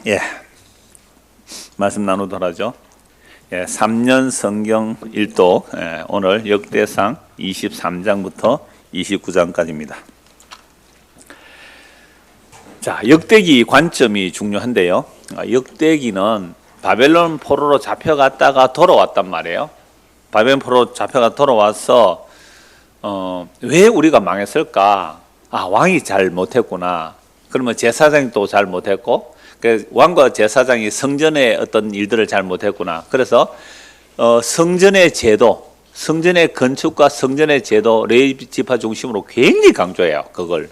예, 말씀 나누도록 하죠. 예, 3년 성경 일독, 오늘 역대상 23장부터 29장까지입니다. 자, 역대기 관점이 중요한데요. 역대기는 바벨론 포로로 잡혀갔다가 돌아왔단 말이에요. 바벨론 포로로 잡혀가 돌아와서 왜 우리가 망했을까? 왕이 잘 못했구나. 그러면 제사장이 또 잘 못했고, 왕과 제사장이 성전의 어떤 일들을 잘 못했구나. 그래서 성전의 제도, 성전의 건축과 성전의 제도, 레위 지파 중심으로 굉장히 강조해요. 그걸.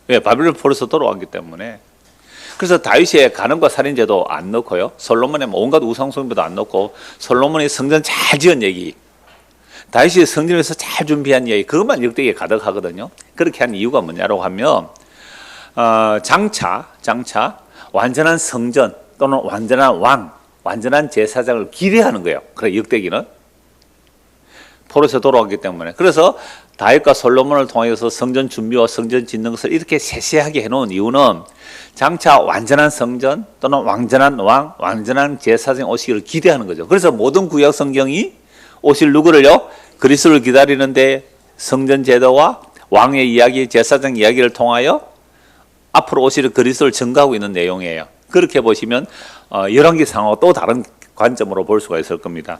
왜? 바벨론 포로에서 돌아왔기 때문에. 그래서 다윗의 간음과 살인죄도 안 넣고요. 솔로몬의 온갖 우상숭배도 안 넣고, 솔로몬이 성전 잘 지은 얘기, 다윗이 성전에서 잘 준비한 얘기, 그것만 역대기에 가득하거든요. 그렇게 한 이유가 뭐냐고 하면 장차 완전한 성전 또는 완전한 왕, 완전한 제사장을 기대하는 거예요. 그래, 역대기는 포로에서 돌아왔기 때문에. 그래서 다윗과 솔로몬을 통해서 성전 준비와 성전 짓는 것을 이렇게 세세하게 해놓은 이유는 장차 완전한 성전 또는 완전한 왕, 완전한 제사장 오시기를 기대하는 거죠. 그래서 모든 구약 성경이 오실 누구를요? 그리스도를 기다리는데 성전 제도와 왕의 이야기, 제사장 이야기를 통하여 앞으로 오실 그리스도를 증거하고 있는 내용이에요. 그렇게 보시면 열왕기 상하고 또 다른 관점으로 볼 수가 있을 겁니다.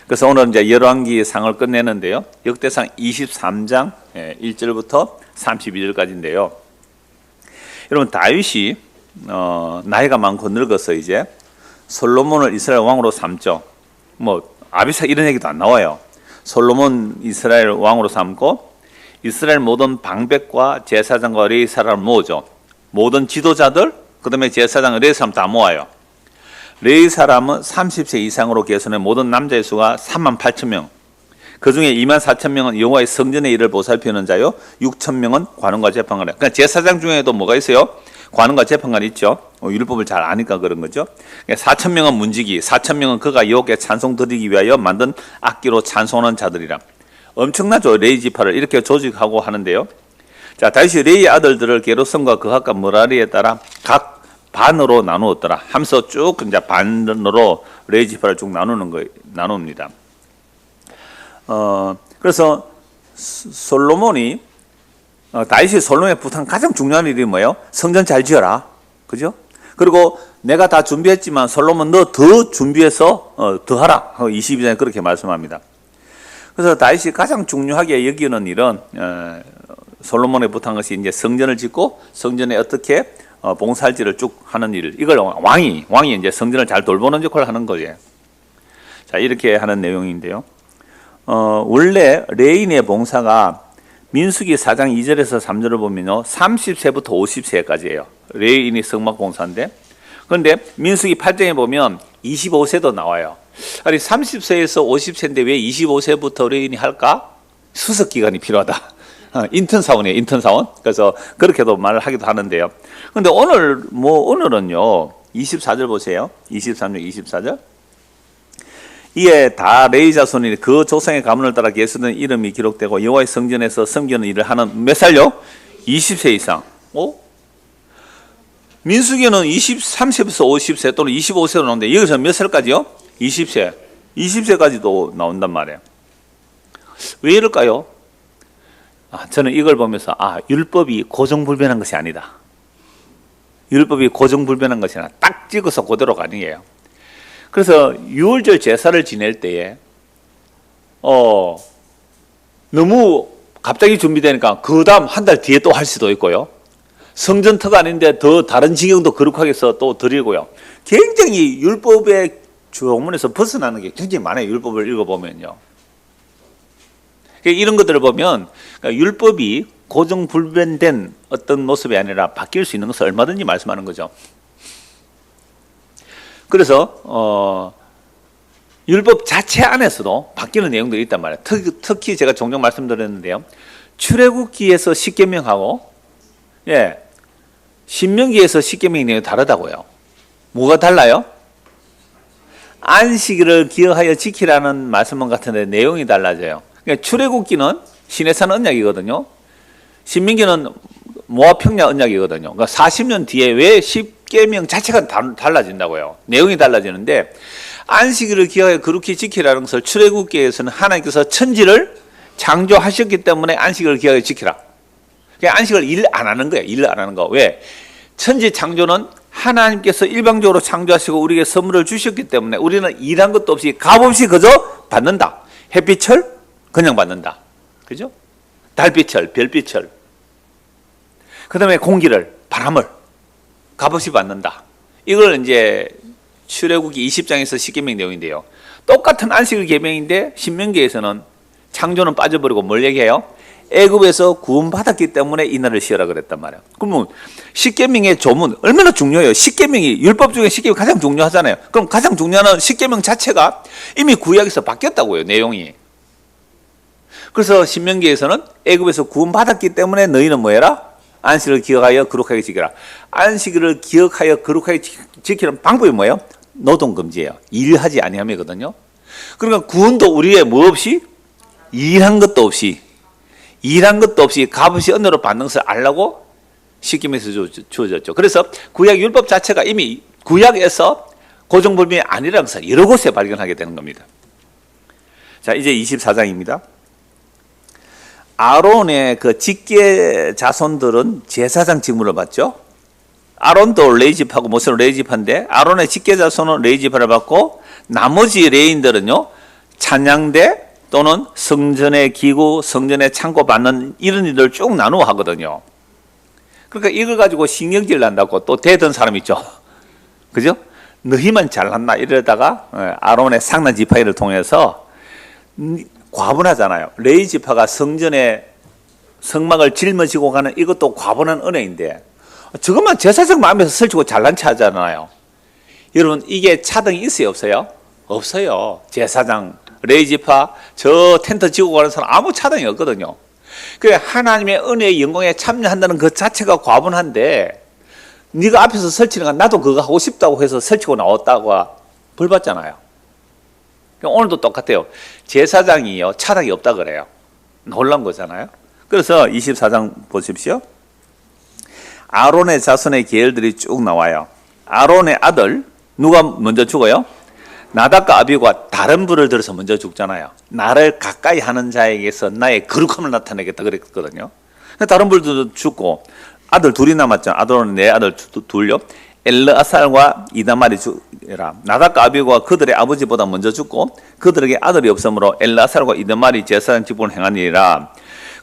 그래서 오늘 이제 열왕기 상을 끝내는데요. 역대상 23장 1절부터 32절까지인데요. 여러분, 다윗이 나이가 많고 늙어서 이제 솔로몬을 이스라엘 왕으로 삼죠. 아비사 이런 얘기도 안 나와요. 솔로몬 이스라엘 왕으로 삼고 이스라엘 모든 방백과 제사장과 레위 사람을 모으죠. 모든 지도자들, 그 다음에 제사장, 레위 사람 다 모아요. 레위 사람은 30세 이상으로 계산해 모든 남자의 수가 38,000명. 그 중에 24,000명은 여호와의 성전의 일을 보살피는 자요, 6,000명은 관원과 재판관. 그러니까 제사장 중에도 뭐가 있어요? 관원과 재판관 있죠. 율법을 잘 아니까 그런 거죠. 4,000명은 문지기, 4,000명은 그가 여호와께 찬송 드리기 위하여 만든 악기로 찬송하는 자들이라. 엄청나죠. 레위 지파를 이렇게 조직하고 하는데요. 자, 다윗이 레위 아들들을 게르손과 그핫과 므라리에 따라 각 반으로 나누었더라 하면서 쭉 이제 반으로 레위 지파를 쭉 나눕니다. 그래서 솔로몬이 다윗이 솔로몬에 부탁한 가장 중요한 일이 뭐예요? 성전 잘 지어라. 그죠? 그리고 내가 다 준비했지만 솔로몬 너 더 준비해서 더 하라. 22장에 그렇게 말씀합니다. 그래서 다윗이 가장 중요하게 여기는 일은 솔로몬에 부탁한 것이 이제 성전을 짓고 성전에 어떻게 봉사할지를 쭉 하는 일. 이걸 왕이 이제 성전을 잘 돌보는 역할을 하는 거예요. 자, 이렇게 하는 내용인데요. 원래 레인의 봉사가 민수기 4장 2절에서 3절을 보면요, 30세부터 50세까지예요. 레인이 성막 봉사인데, 그런데 민수기 8장에 보면 25세도 나와요. 아니 30세에서 50세인데 왜 25세부터 레인이 할까? 수습 기간이 필요하다. 인턴 사원이에요, 인턴 사원. 그래서 그렇게도 말을 하기도 하는데요. 그런데 오늘은요, 24절 보세요. 23절, 24절. 이에 다 레위 자손이 그 조상의 가문을 따라 계수된 이름이 기록되고 여호와의 성전에서 섬기는 일을 하는 몇 살요? 20세 이상. 민수기는 23세부터 50세 또는 25세로 나오는데 여기서 몇 살까지요? 20세. 20세까지도 나온단 말이에요. 왜 이럴까요? 저는 이걸 보면서 율법이 고정불변한 것이 아니다. 율법이 고정불변한 것이 아니라 딱 찍어서 그대로 가는 거예요. 그래서 유월절 제사를 지낼 때에 너무 갑자기 준비되니까 그 다음 한 달 뒤에 또 할 수도 있고요. 성전터가 아닌데 더 다른 지경도 거룩하게 해서 또 드리고요. 굉장히 율법의 조문에서 벗어나는 게 굉장히 많아요. 율법을 읽어보면요. 이런 것들을 보면 율법이 고정불변된 어떤 모습이 아니라 바뀔 수 있는 것을 얼마든지 말씀하는 거죠. 그래서 율법 자체 안에서도 바뀌는 내용들이 있단 말이에요. 특히 제가 종종 말씀드렸는데요. 출애굽기에서 십계명하고 신명기에서 십계명의 내용이 다르다고요. 뭐가 달라요? 안식일을 기억하여 지키라는 말씀은 같은데 내용이 달라져요. 그러니까 출애굽기는 시내산 언약이거든요. 신명기는 모압 평야 언약이거든요. 그러니까 40년 뒤에 왜 십계명 자체가 달라진다고요. 내용이 달라지는데 안식일을 기하여 거룩히 지키라는 것을 출애굽기에서는 하나님께서 천지를 창조하셨기 때문에 안식일을 기하여 지키라. 그러니까 안식을 일 안 하는 거예요. 일 안 하는 거. 왜? 천지 창조는 하나님께서 일방적으로 창조하시고 우리에게 선물을 주셨기 때문에 우리는 일한 것도 없이 값없이 그저 받는다. 햇빛을 그냥 받는다. 그죠? 달빛을, 별빛을. 그 다음에 공기를, 바람을 값없이 받는다. 이걸 이제 출애굽기 20장에서 십계명 내용인데요. 똑같은 안식일 계명인데 신명기에서는 창조는 빠져버리고 뭘 얘기해요? 애굽에서 구원받았기 때문에 이 날을 쉬어라 그랬단 말이에요. 그러면 십계명의 조문 얼마나 중요해요. 십계명이 율법 중에 십계명이 가장 중요하잖아요. 그럼 가장 중요한 십계명 자체가 이미 구약에서 바뀌었다고요. 내용이. 그래서 신명기에서는 애굽에서 구원받았기 때문에 너희는 뭐 해라? 안식일을 기억하여 거룩하게 지켜라. 안식일을 기억하여 거룩하게 지키는 방법이 뭐예요? 노동금지예요. 일하지 아니함이거든요. 그러니까 구원도 우리의 뭐 없이? 일한 것도 없이 값없이 은혜로 받는 것을 알라고 십계명에서 주어졌죠. 그래서 구약 율법 자체가 이미 구약에서 고정불변이 아니라는 것을 여러 곳에 발견하게 되는 겁니다. 자, 이제 24장입니다. 아론의 그 직계 자손들은 제사장 직무를 받죠. 아론도 레위지파고 모세는 레위지파인데 아론의 직계 자손은 레위지파를 받고 나머지 레위인들은요 찬양대 또는 성전의 기구, 성전의 창고 받는 이런 일을 쭉 나누어 하거든요. 그러니까 이걸 가지고 신경질 난다고 또 대던 사람 있죠. 그죠? 너희만 잘났나 이러다가 아론의 상난 지파를 통해서 과분하잖아요. 레위 지파가 성전에 성막을 짊어지고 가는 이것도 과분한 은혜인데 저것만 제사장 마음에서 설치고 잘난 체 하잖아요. 여러분 이게 차등이 있어요 없어요? 없어요. 제사장 레위 지파 저 텐트 지고 가는 사람 아무 차등이 없거든요. 그 하나님의 은혜의 영광에 참여한다는 그 자체가 과분한데 네가 앞에서 설치는 건 나도 그거 하고 싶다고 해서 설치고 나왔다고 벌 받잖아요. 오늘도 똑같아요. 제사장이요 차등이 없다 그래요. 놀란 거잖아요. 그래서 24장 보십시오. 아론의 자손의 계열들이 쭉 나와요. 아론의 아들 누가 먼저 죽어요? 나답과 아비후가 다른 불을 들어서 먼저 죽잖아요. 나를 가까이 하는 자에게서 나의 거룩함을 나타내겠다 그랬거든요. 다른 불도 죽고 아들 둘이 남았죠. 아론은 네 아들 둘요. 엘르아살과 이다말이 죽으라. 나답과 아비후가 그들의 아버지보다 먼저 죽고 그들에게 아들이 없으므로 엘르아살과 이다말이 제사장 직분을 행하니라.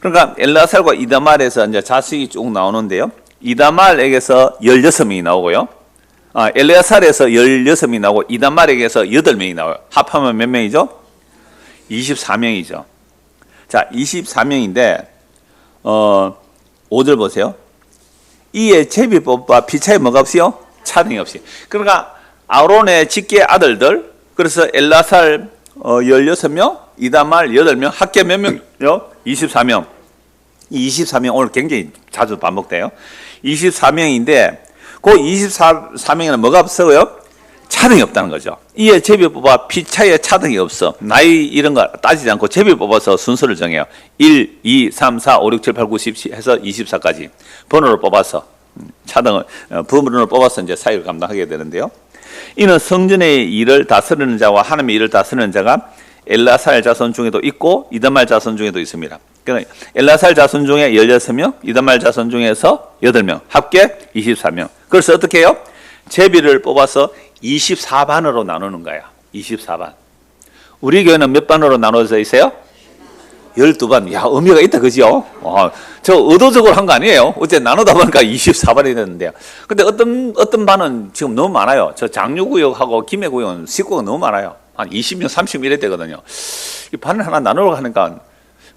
그러니까 엘르아살과 이다말에서 이제 자식이 쭉 나오는데요. 이다말에게서 16명이 나오고요. 엘르아살에서 16명이 나오고 이다말에게서 8명이 나와요. 합하면 몇 명이죠? 24명이죠. 자, 24명인데 5절 보세요. 이에 제비뽑아 피차에 뭐가 없이요? 차등이 없이. 그러니까 아론의 직계 아들들 그래서 엘르아살 16명, 이다말 8명, 합계 몇 명요? 24명. 24명 오늘 굉장히 자주 반복돼요. 24명인데 그 24명에는 뭐가 없어요? 차등이 없다는 거죠. 이에 제비 뽑아 피차에 차등이 없어. 나이 이런 거 따지지 않고 제비 뽑아서 순서를 정해요. 1, 2, 3, 4, 5, 6, 7, 8, 9, 10 해서 24까지 번호를 뽑아서 차등을 번호를 뽑아서 이제 사역을 감당하게 되는데요. 이는 성전의 일을 다스리는 자와 하나님의 일을 다스리는 자가 엘라살 자손 중에도 있고 이다말 자손 중에도 있습니다. 그러니까 엘라살 자손 중에 16명, 이다말 자손 중에서 8명, 합계 24명. 그래서 어떻게 해요? 제비를 뽑아서 24반으로 나누는 거야. 24반. 우리 교회는 몇 반으로 나눠져 있어요? 12반. 야, 의미가 있다, 그죠? 저 의도적으로 한 거 아니에요. 어째 나누다 보니까 24반이 됐는데요. 근데 어떤 반은 지금 너무 많아요. 저 장류구역하고 김해구역은 식구가 너무 많아요. 한 20명, 30명 이래 되거든요. 이 반을 하나 나누려고 하니까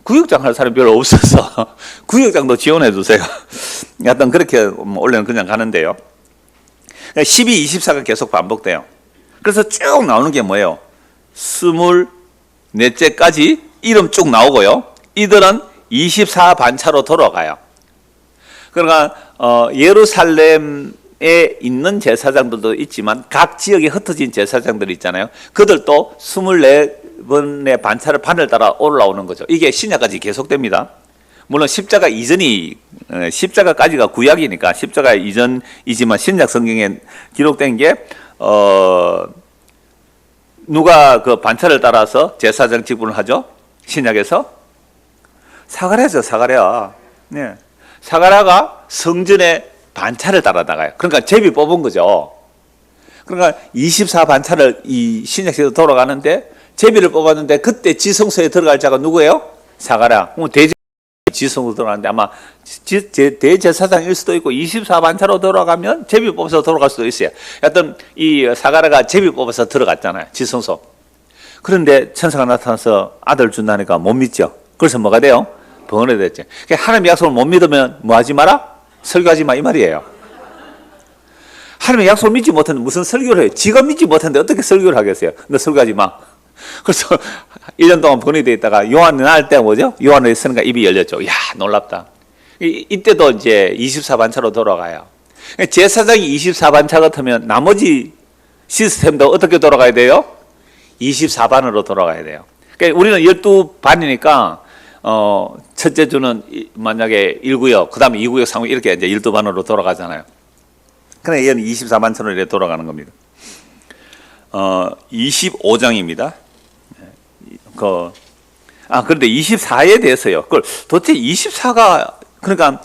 구역장 할 사람이 별로 없어서 구역장도 지원해 주세요. 약간 그렇게 원래는 그냥 가는데요. 12, 24가 계속 반복돼요. 그래서 쭉 나오는 게 뭐예요? 24째까지 이름 쭉 나오고요. 이들은 24반차로 돌아가요. 그러니까 예루살렘에 있는 제사장들도 있지만 각 지역에 흩어진 제사장들이 있잖아요. 그들도 24번의 반차를 반을 따라 올라오는 거죠. 이게 신약까지 계속됩니다. 물론 십자가 이전이 십자가까지가 구약이니까 십자가 이전이지만 신약 성경에 기록된 게 누가 그 반차를 따라서 제사장 직분을 하죠? 신약에서 사가랴죠. 사가랴. 네. 사가랴가 성전의 반차를 따라 나가요. 그러니까 제비 뽑은 거죠. 그러니까 24반차를 이 신약시대로 돌아가는데 제비를 뽑았는데 그때 지성소에 들어갈 자가 누구예요? 사가랴. 지성으로 들어가는데 아마 대제사장일 수도 있고 24반차로 돌아가면 제비 뽑아서 돌아갈 수도 있어요. 하여튼 이 사가랴가 제비 뽑아서 들어갔잖아요. 지성소. 그런데 천사가 나타나서 아들 준다니까 못 믿죠. 그래서 뭐가 돼요? 번뇌 됐죠. 하나님의 약속을 못 믿으면 뭐 하지 마라? 설교하지 마 이 말이에요. 하나님의 약속을 믿지 못했는데 무슨 설교를 해요? 지가 믿지 못했는데 어떻게 설교를 하겠어요? 너 설교하지 마. 그래서 1년 동안 번뇌되어 있다가 요한이 나을 때가 뭐죠? 요한을 쓰니까 입이 열렸죠. 이야 놀랍다. 이때도 이제 24반차로 돌아가요. 제사장이 24반차 같으면 나머지 시스템도 어떻게 돌아가야 돼요? 24반으로 돌아가야 돼요. 그러니까 우리는 12반이니까 첫째 주는 만약에 1구역, 그 다음에 2구역, 3구역 이렇게 이제 12반으로 돌아가잖아요. 그러니까 얘는 24반차로 이렇게 돌아가는 겁니다. 25장입니다. 그런데 24에 대해서요. 그걸 도대체 24가, 그러니까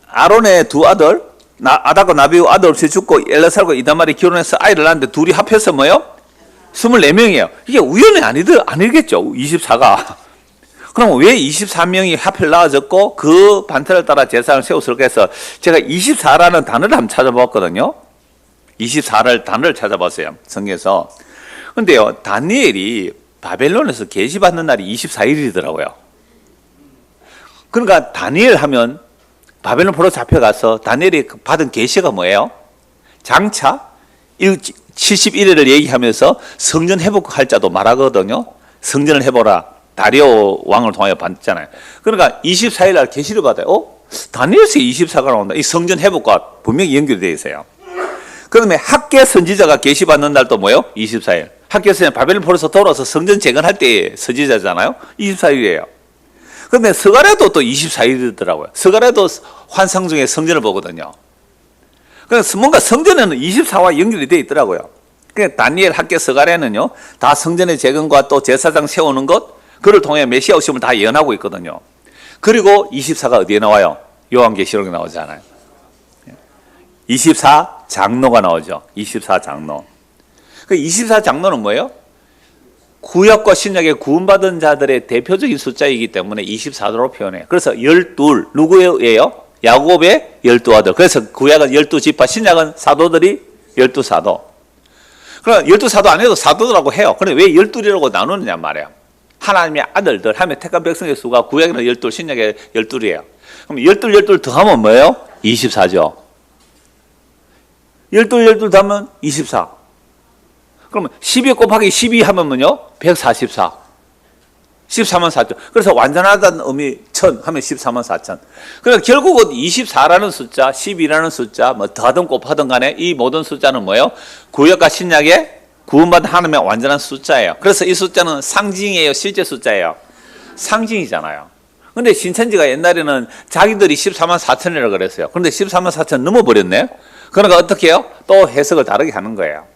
아론의 두 아들, 아다과 나비우 아들 없이 죽고 엘라살과 이다말이 결혼해서 아이를 낳았는데 둘이 합해서 뭐요? 24명이에요. 이게 우연이 아니겠죠. 24가. 그럼 왜 24명이 하필 나아졌고 그 반차를 따라 제사장을 세웠을까 해서 제가 24라는 단어를 한번 찾아봤거든요. 24를 단어를 찾아봤어요. 성경에서. 근데요, 다니엘이 바벨론에서 계시받는 날이 24일이더라고요. 그러니까 다니엘 하면 바벨론 포로 잡혀가서 다니엘이 받은 계시가 뭐예요? 장차 71일을 얘기하면서 성전 회복할 자도 말하거든요. 성전을 해보라. 다리오 왕을 통하여 받잖아요. 그러니까 24일 날 계시를 받아요. 다니엘서 24가 나온다. 이 성전 회복과 분명히 연결되어 있어요. 그다음에 학계 선지자가 계시받는 날도 뭐예요? 24일. 학계 선지자 바벨론 포로에서 돌아와서 성전 재건할 때 선지자잖아요. 24일이에요. 그런데 스가랴도 또 24일이더라고요. 스가랴도 환상 중에 성전을 보거든요. 그래서 뭔가 성전에는 24와 연결이 되어 있더라고요. 그러니까 다니엘, 학계, 스가랴는요, 다 성전의 재건과 또 제사장 세우는 것, 그를 통해 메시아 오심을 다 예언하고 있거든요. 그리고 24가 어디에 나와요? 요한계시록에 나오잖아요. 24장로가 나오죠. 24장로. 그 24장로는 뭐예요? 구약과 신약의 구원받은 자들의 대표적인 숫자이기 때문에 24도로 표현해요. 그래서 12, 누구예요? 야곱의 12아들. 그래서 구약은 12지파, 신약은 사도들이 12사도. 그럼 12사도 안 해도 사도들하고 해요. 그런데 왜 12이라고 나누느냐 말이에요. 하나님의 아들들, 하나님의 택한 백성의 수가 구약에는 12, 신약에 12이에요. 그럼 12 더하면 뭐예요? 24죠. 12 더하면 24. 그러면 12 곱하기 12 하면 뭐요? 144. 14만 4천. 그래서 완전하다는 의미 1000 하면 14만 4천. 그러니까 결국은 24라는 숫자, 12라는 숫자, 뭐 더하든 곱하든 간에 이 모든 숫자는 뭐예요? 구약과 신약의 구원받은 하나님의 완전한 숫자예요. 그래서 이 숫자는 상징이에요? 실제 숫자예요? 상징이잖아요. 근데 신천지가 옛날에는 자기들이 14만 4천이라고 그랬어요. 그런데 14만 4천 넘어버렸네. 그러니까 어떻게 해요? 또 해석을 다르게 하는 거예요.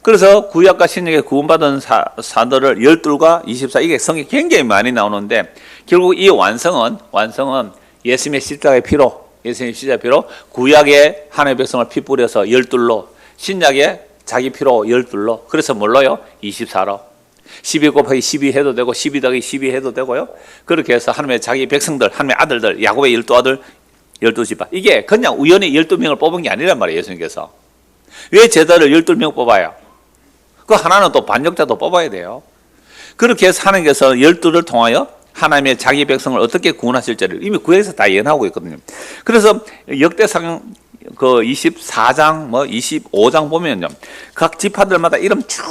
그래서 구약과 신약의 구원받은 사도를 12과 24, 이게 성이 굉장히 많이 나오는데 결국 이 완성은 예수님의 십자가의 피로, 예수님의 십자가의 피로 구약의 하나님의 백성을 피 뿌려서 12로, 신약의 자기 피로 12로, 그래서 뭘로요? 24로. 12 곱하기 12 해도 되고 12 더하기 12 해도 되고요. 그렇게 해서 하나님의 자기 백성들, 하나님의 아들들, 야곱의 12아들 12지파. 이게 그냥 우연히 12명을 뽑은 게 아니란 말이에요. 예수님께서. 왜 제자를 12명 뽑아요? 그 하나는 또 반역자도 뽑아야 돼요. 그렇게 해서 하나님께서 12를 통하여 하나님의 자기 백성을 어떻게 구원하실지를 이미 구약에서 다 예언하고 있거든요. 그래서 역대상 그 24장, 25장 보면요. 각 지파들마다 이름 쭉.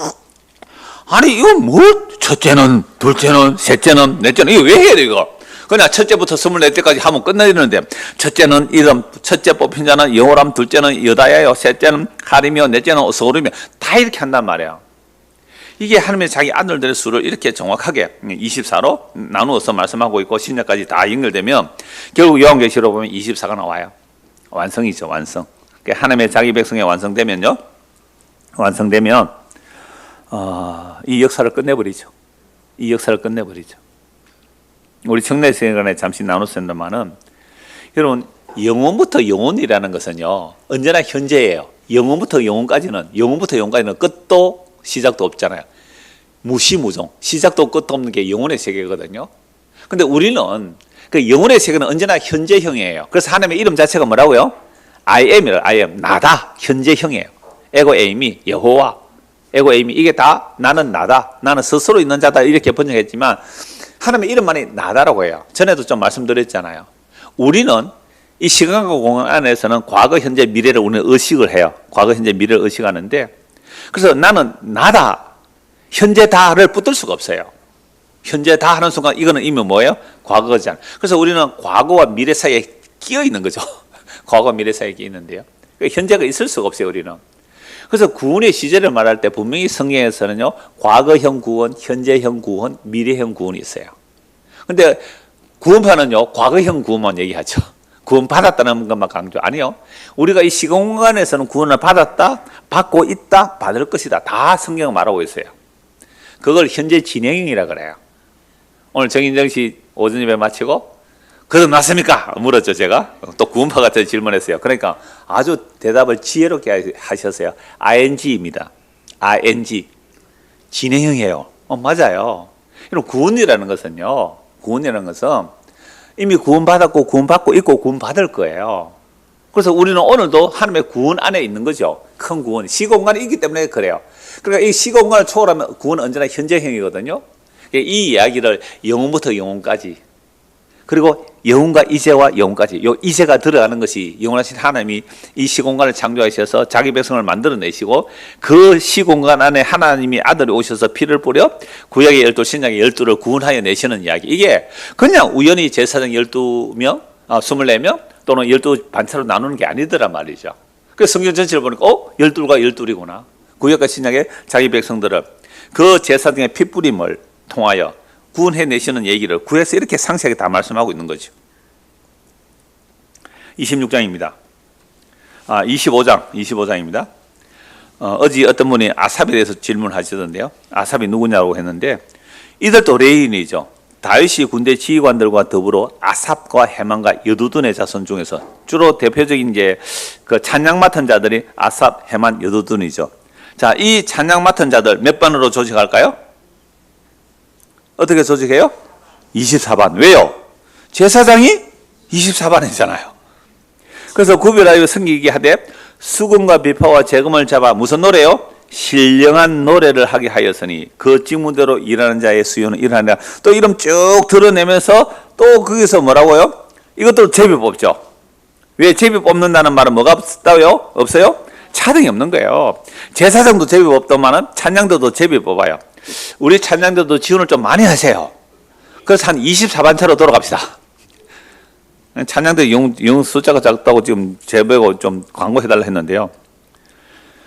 아니, 이거 뭘, 첫째는, 둘째는, 셋째는, 넷째는, 이거 왜 해야 돼, 이거? 그냥 첫째부터 24때까지 하면 끝내는데, 첫째는 이름, 첫째 뽑힌 자는 여호람, 둘째는 여다야요, 셋째는 하림이요, 넷째는 소름이요. 다 이렇게 한단 말이에요. 이게 하나님의 자기 아들들의 수를 이렇게 정확하게 24로 나누어서 말씀하고 있고 신약까지 다 연결되면 결국 요한계시로 보면 24가 나와요. 완성이죠, 완성. 하나님의 자기 백성의 완성되면요, 완성되면 이 역사를 끝내버리죠. 이 역사를 끝내버리죠. 우리 청래 시간에 잠시 나눴습니다만은 여러분, 영원부터 영원이라는 것은요 언제나 현재예요. 영원부터 영원까지는 끝도 시작도 없잖아요. 무시무종, 시작도 끝도 없는 게 영혼의 세계거든요. 근데 우리는 그 영혼의 세계는 언제나 현재형이에요. 그래서 하나님의 이름 자체가 뭐라고요? I am이라, I am, 나다, 현재형이에요. 에고 에임이 여호와, 에고 에임이 이게 다 나는 나다, 나는 스스로 있는 자다 이렇게 번역했지만 하나님의 이름만이 나다라고 해요. 전에도 좀 말씀드렸잖아요. 우리는 이 시간과 공간 안에서는 과거, 현재, 미래를 우리는 의식을 해요. 과거, 현재, 미래를 의식하는데 그래서 나는 나다, 현재다를 붙들 수가 없어요. 현재다 하는 순간 이거는 이미 뭐예요? 과거잖아요. 그래서 우리는 과거와 미래 사이에 끼어 있는 거죠. 과거와 미래 사이에 끼어 있는데요. 현재가 있을 수가 없어요, 우리는. 그래서 구원의 시제를 말할 때 분명히 성경에서는요, 과거형 구원, 현재형 구원, 미래형 구원이 있어요. 근데 구원파는요, 과거형 구원만 얘기하죠. 구원 받았다는 것만 강조. 아니요. 우리가 이 시간 공간에서는 구원을 받았다, 받고 있다, 받을 것이다. 다 성경은 말하고 있어요. 그걸 현재 진행형이라 그래요. 오늘 정인정 씨 오전 예배 마치고 거듭났습니까? 물었죠, 제가. 또 구원파 같은 질문했어요. 그러니까 아주 대답을 지혜롭게 하셨어요. ING입니다. ING. 진행형이에요. 맞아요. 여러분, 구원이라는 것은요, 구원이라는 것은 이미 구원받았고 구원받고 있고 구원받을 거예요. 그래서 우리는 오늘도 하나님의 구원 안에 있는 거죠. 큰 구원. 시공간이 있기 때문에 그래요. 그러니까 이 시공간을 초월하면 구원은 언제나 현재형이거든요. 이 이야기를 영혼부터 영혼까지, 그리고 영혼과 이제와 영혼까지, 요 이제가 들어가는 것이 영원하신 하나님이 이 시공간을 창조하셔서 자기 백성을 만들어내시고 그 시공간 안에 하나님이 아들이 오셔서 피를 뿌려 구약의 12, 신약의 12를 구원하여 내시는 이야기. 이게 그냥 우연히 제사장 12명, 24명 또는 12반차로 나누는 게 아니더란 말이죠. 그래서 성경 전체를 보니까 12가 12이구나. 구약과 신약의 자기 백성들을 그 제사장의 피뿌림을 통하여 구원해내시는 얘기를 구약에서 이렇게 상세하게 다 말씀하고 있는 거죠. 26장입니다. 25장입니다. 어제 어떤 분이 아삽에 대해서 질문하시던데요. 아삽이 누구냐고 했는데 이들도 레위인이죠. 다윗이 군대 지휘관들과 더불어 아삽과 헤만과 여두둔의 자손 중에서 주로 대표적인 게 그 찬양 맡은 자들이 아삽, 헤만, 여두둔이죠. 자, 이 찬양 맡은 자들 몇 반으로 조직할까요? 어떻게 조직해요? 24반. 왜요? 제사장이 24반이잖아요. 그래서 구별하여 섬기게 하되 수금과 비파와 재금을 잡아 무슨 노래요? 신령한 노래를 하게 하였으니 그 직무대로 일하는 자의 수요는 일하느라. 또 이름 쭉 드러내면서 또 거기서 뭐라고요? 이것도 제비 뽑죠. 왜 제비 뽑는다는 말은 뭐가 없다요? 없어요? 차등이 없는 거예요. 제사장도 제비 뽑더만은 찬양도도 제비 뽑아요. 우리 찬양도도 지원을 좀 많이 하세요. 그래서 한 24반차로 돌아갑시다. 찬양도 영 숫자가 작다고 지금 제보고 좀 광고해달라 했는데요.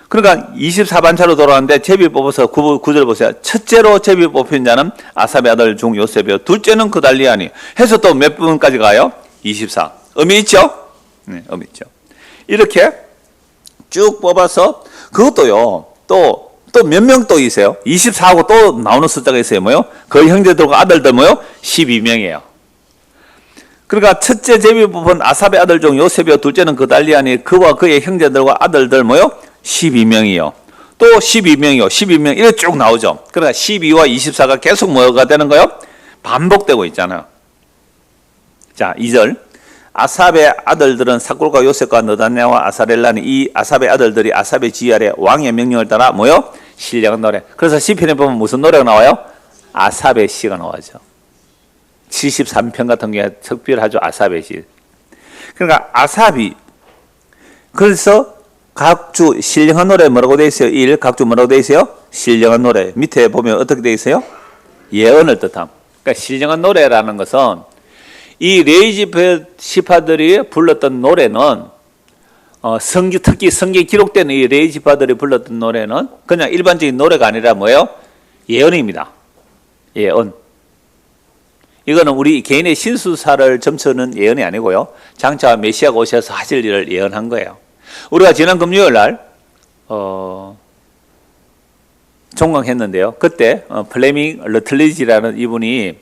그러니까 24반차로 돌아가는데 제비 뽑아서 9절 보세요. 첫째로 제비 뽑힌 자는 아삽의 아들 중 요셉이요. 둘째는 그달리아니. 해서 또 몇 분까지 가요? 24. 의미 있죠? 네, 의미 있죠. 이렇게 쭉 뽑아서 그것도요. 또 몇 명 또 있어요? 24하고 또 나오는 숫자가 있어요. 뭐요? 그 형제들과 아들들 뭐요? 12명이에요. 그러니까 첫째 제비 뽑은 아삽의 아들 중 요셉이요. 둘째는 그달리아니. 그와 그의 형제들과 아들들 뭐요? 12명이요. 또 12명이요. 12명 이렇게 쭉 나오죠. 그러니까 12와 24가 계속 뭐가 되는 거예요? 반복되고 있잖아요. 자, 2절. 아삽의 아들들은 사꿀과 요셉과 느다냐와 아사렐라니. 이 아삽의 아들들이 아삽의 지휘 아래 왕의 명령을 따라 뭐요? 신령한 노래. 그래서 시편에 보면 무슨 노래가 나와요? 아삽의 시가 나와죠. 73편 같은 게 특별하죠. 아삽의 시. 그러니까 아삽이, 그래서 각주 신령한 노래 뭐라고 되어 있어요? 1. 각주 뭐라고 되어 있어요? 신령한 노래. 밑에 보면 어떻게 되어 있어요? 예언을 뜻함. 그러니까 신령한 노래라는 것은 이 레위 지파들이 불렀던 노래는 특히 성경에 기록된 이 레위 지파들이 불렀던 노래는 그냥 일반적인 노래가 아니라 뭐예요? 예언입니다. 예언. 이거는 우리 개인의 신수사를 점쳐는 예언이 아니고요. 장차 메시아가 오셔서 하실 일을 예언한 거예요. 우리가 지난 금요일 날 종강했는데요. 그때 플레밍 러틀리지라는 이분이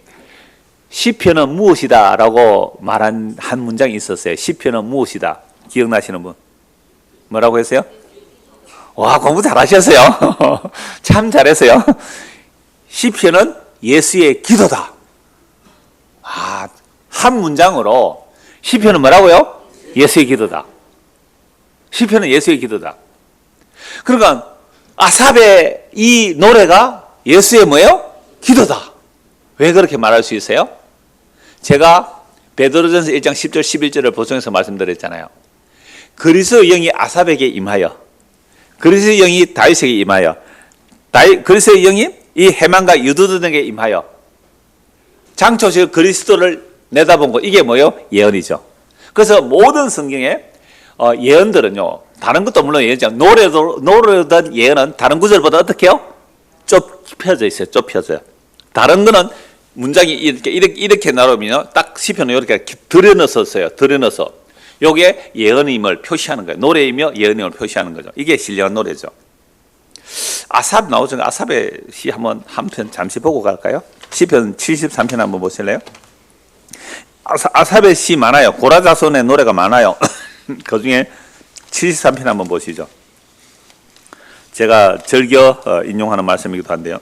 시편은 무엇이다 라고 말한 한 문장이 있었어요. 시편은 무엇이다. 기억나시는 분? 뭐라고 했어요? 와, 공부 잘하셨어요. 참 잘했어요. 시편은 예수의 기도다. 한 문장으로 시편은 뭐라고요? 예수의 기도다. 시편은 예수의 기도다. 그러니까 아삽의 이 노래가 예수의 뭐예요? 기도다. 왜 그렇게 말할 수 있어요? 제가 베드로전서 1장 10절 11절을 보충해서 말씀드렸잖아요. 그리스도의 영이 아삽에게 임하여, 그리스도의 영이 다윗에게 임하여, 그리스도의 영이 이 해만과 유두둔에게 임하여 장초 그리스도를 내다본 거, 이게 뭐예요? 예언이죠. 그래서 모든 성경에 예언들은요, 다른 것도 물론 예언이죠. 노래든 예언은 다른 구절보다 어떻게 해요? 좁혀져 있어요. 좁혀져요. 다른 거는 문장이 이렇게 나오면요, 딱 시편을 이렇게 들여넣었어요. 들여넣어서 요게 예언임을 표시하는 거예요. 노래이며 예언임을 표시하는 거죠. 이게 신령한 노래죠. 아삽 나오죠. 아삽의 시 한번 한 편 잠시 보고 갈까요? 시편 73편 한번 보실래요? 아삽의 시 많아요. 고라자손의 노래가 많아요. 그 중에 73편 한번 보시죠. 제가 즐겨 인용하는 말씀이기도 한데요.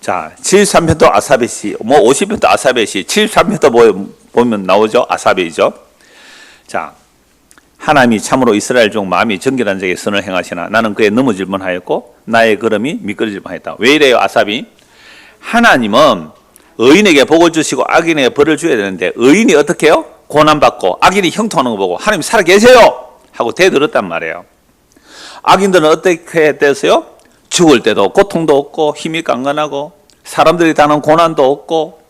자, 73편도 아삽의 시, 50편도 아삽의 시, 73편도 보면 나오죠. 아삽이죠. 자, 하나님이 참으로 이스라엘 중 마음이 정결한 자에게 선을 행하시나 나는 그의 넘어질 뻔하였고 나의 걸음이 미끄러질 뻔하였다. 왜 이래요? 아삽이 하나님은 의인에게 복을 주시고 악인에게 벌을 줘야 되는데 의인이 어떻게 해요? 고난받고 악인이 형통하는 거 보고 하나님 살아계세요 하고 대들었단 말이에요. 악인들은 어떻게 됐어요? 죽을 때도 고통도 없고 힘이 강건하고 사람들이 당하는 고난도 없고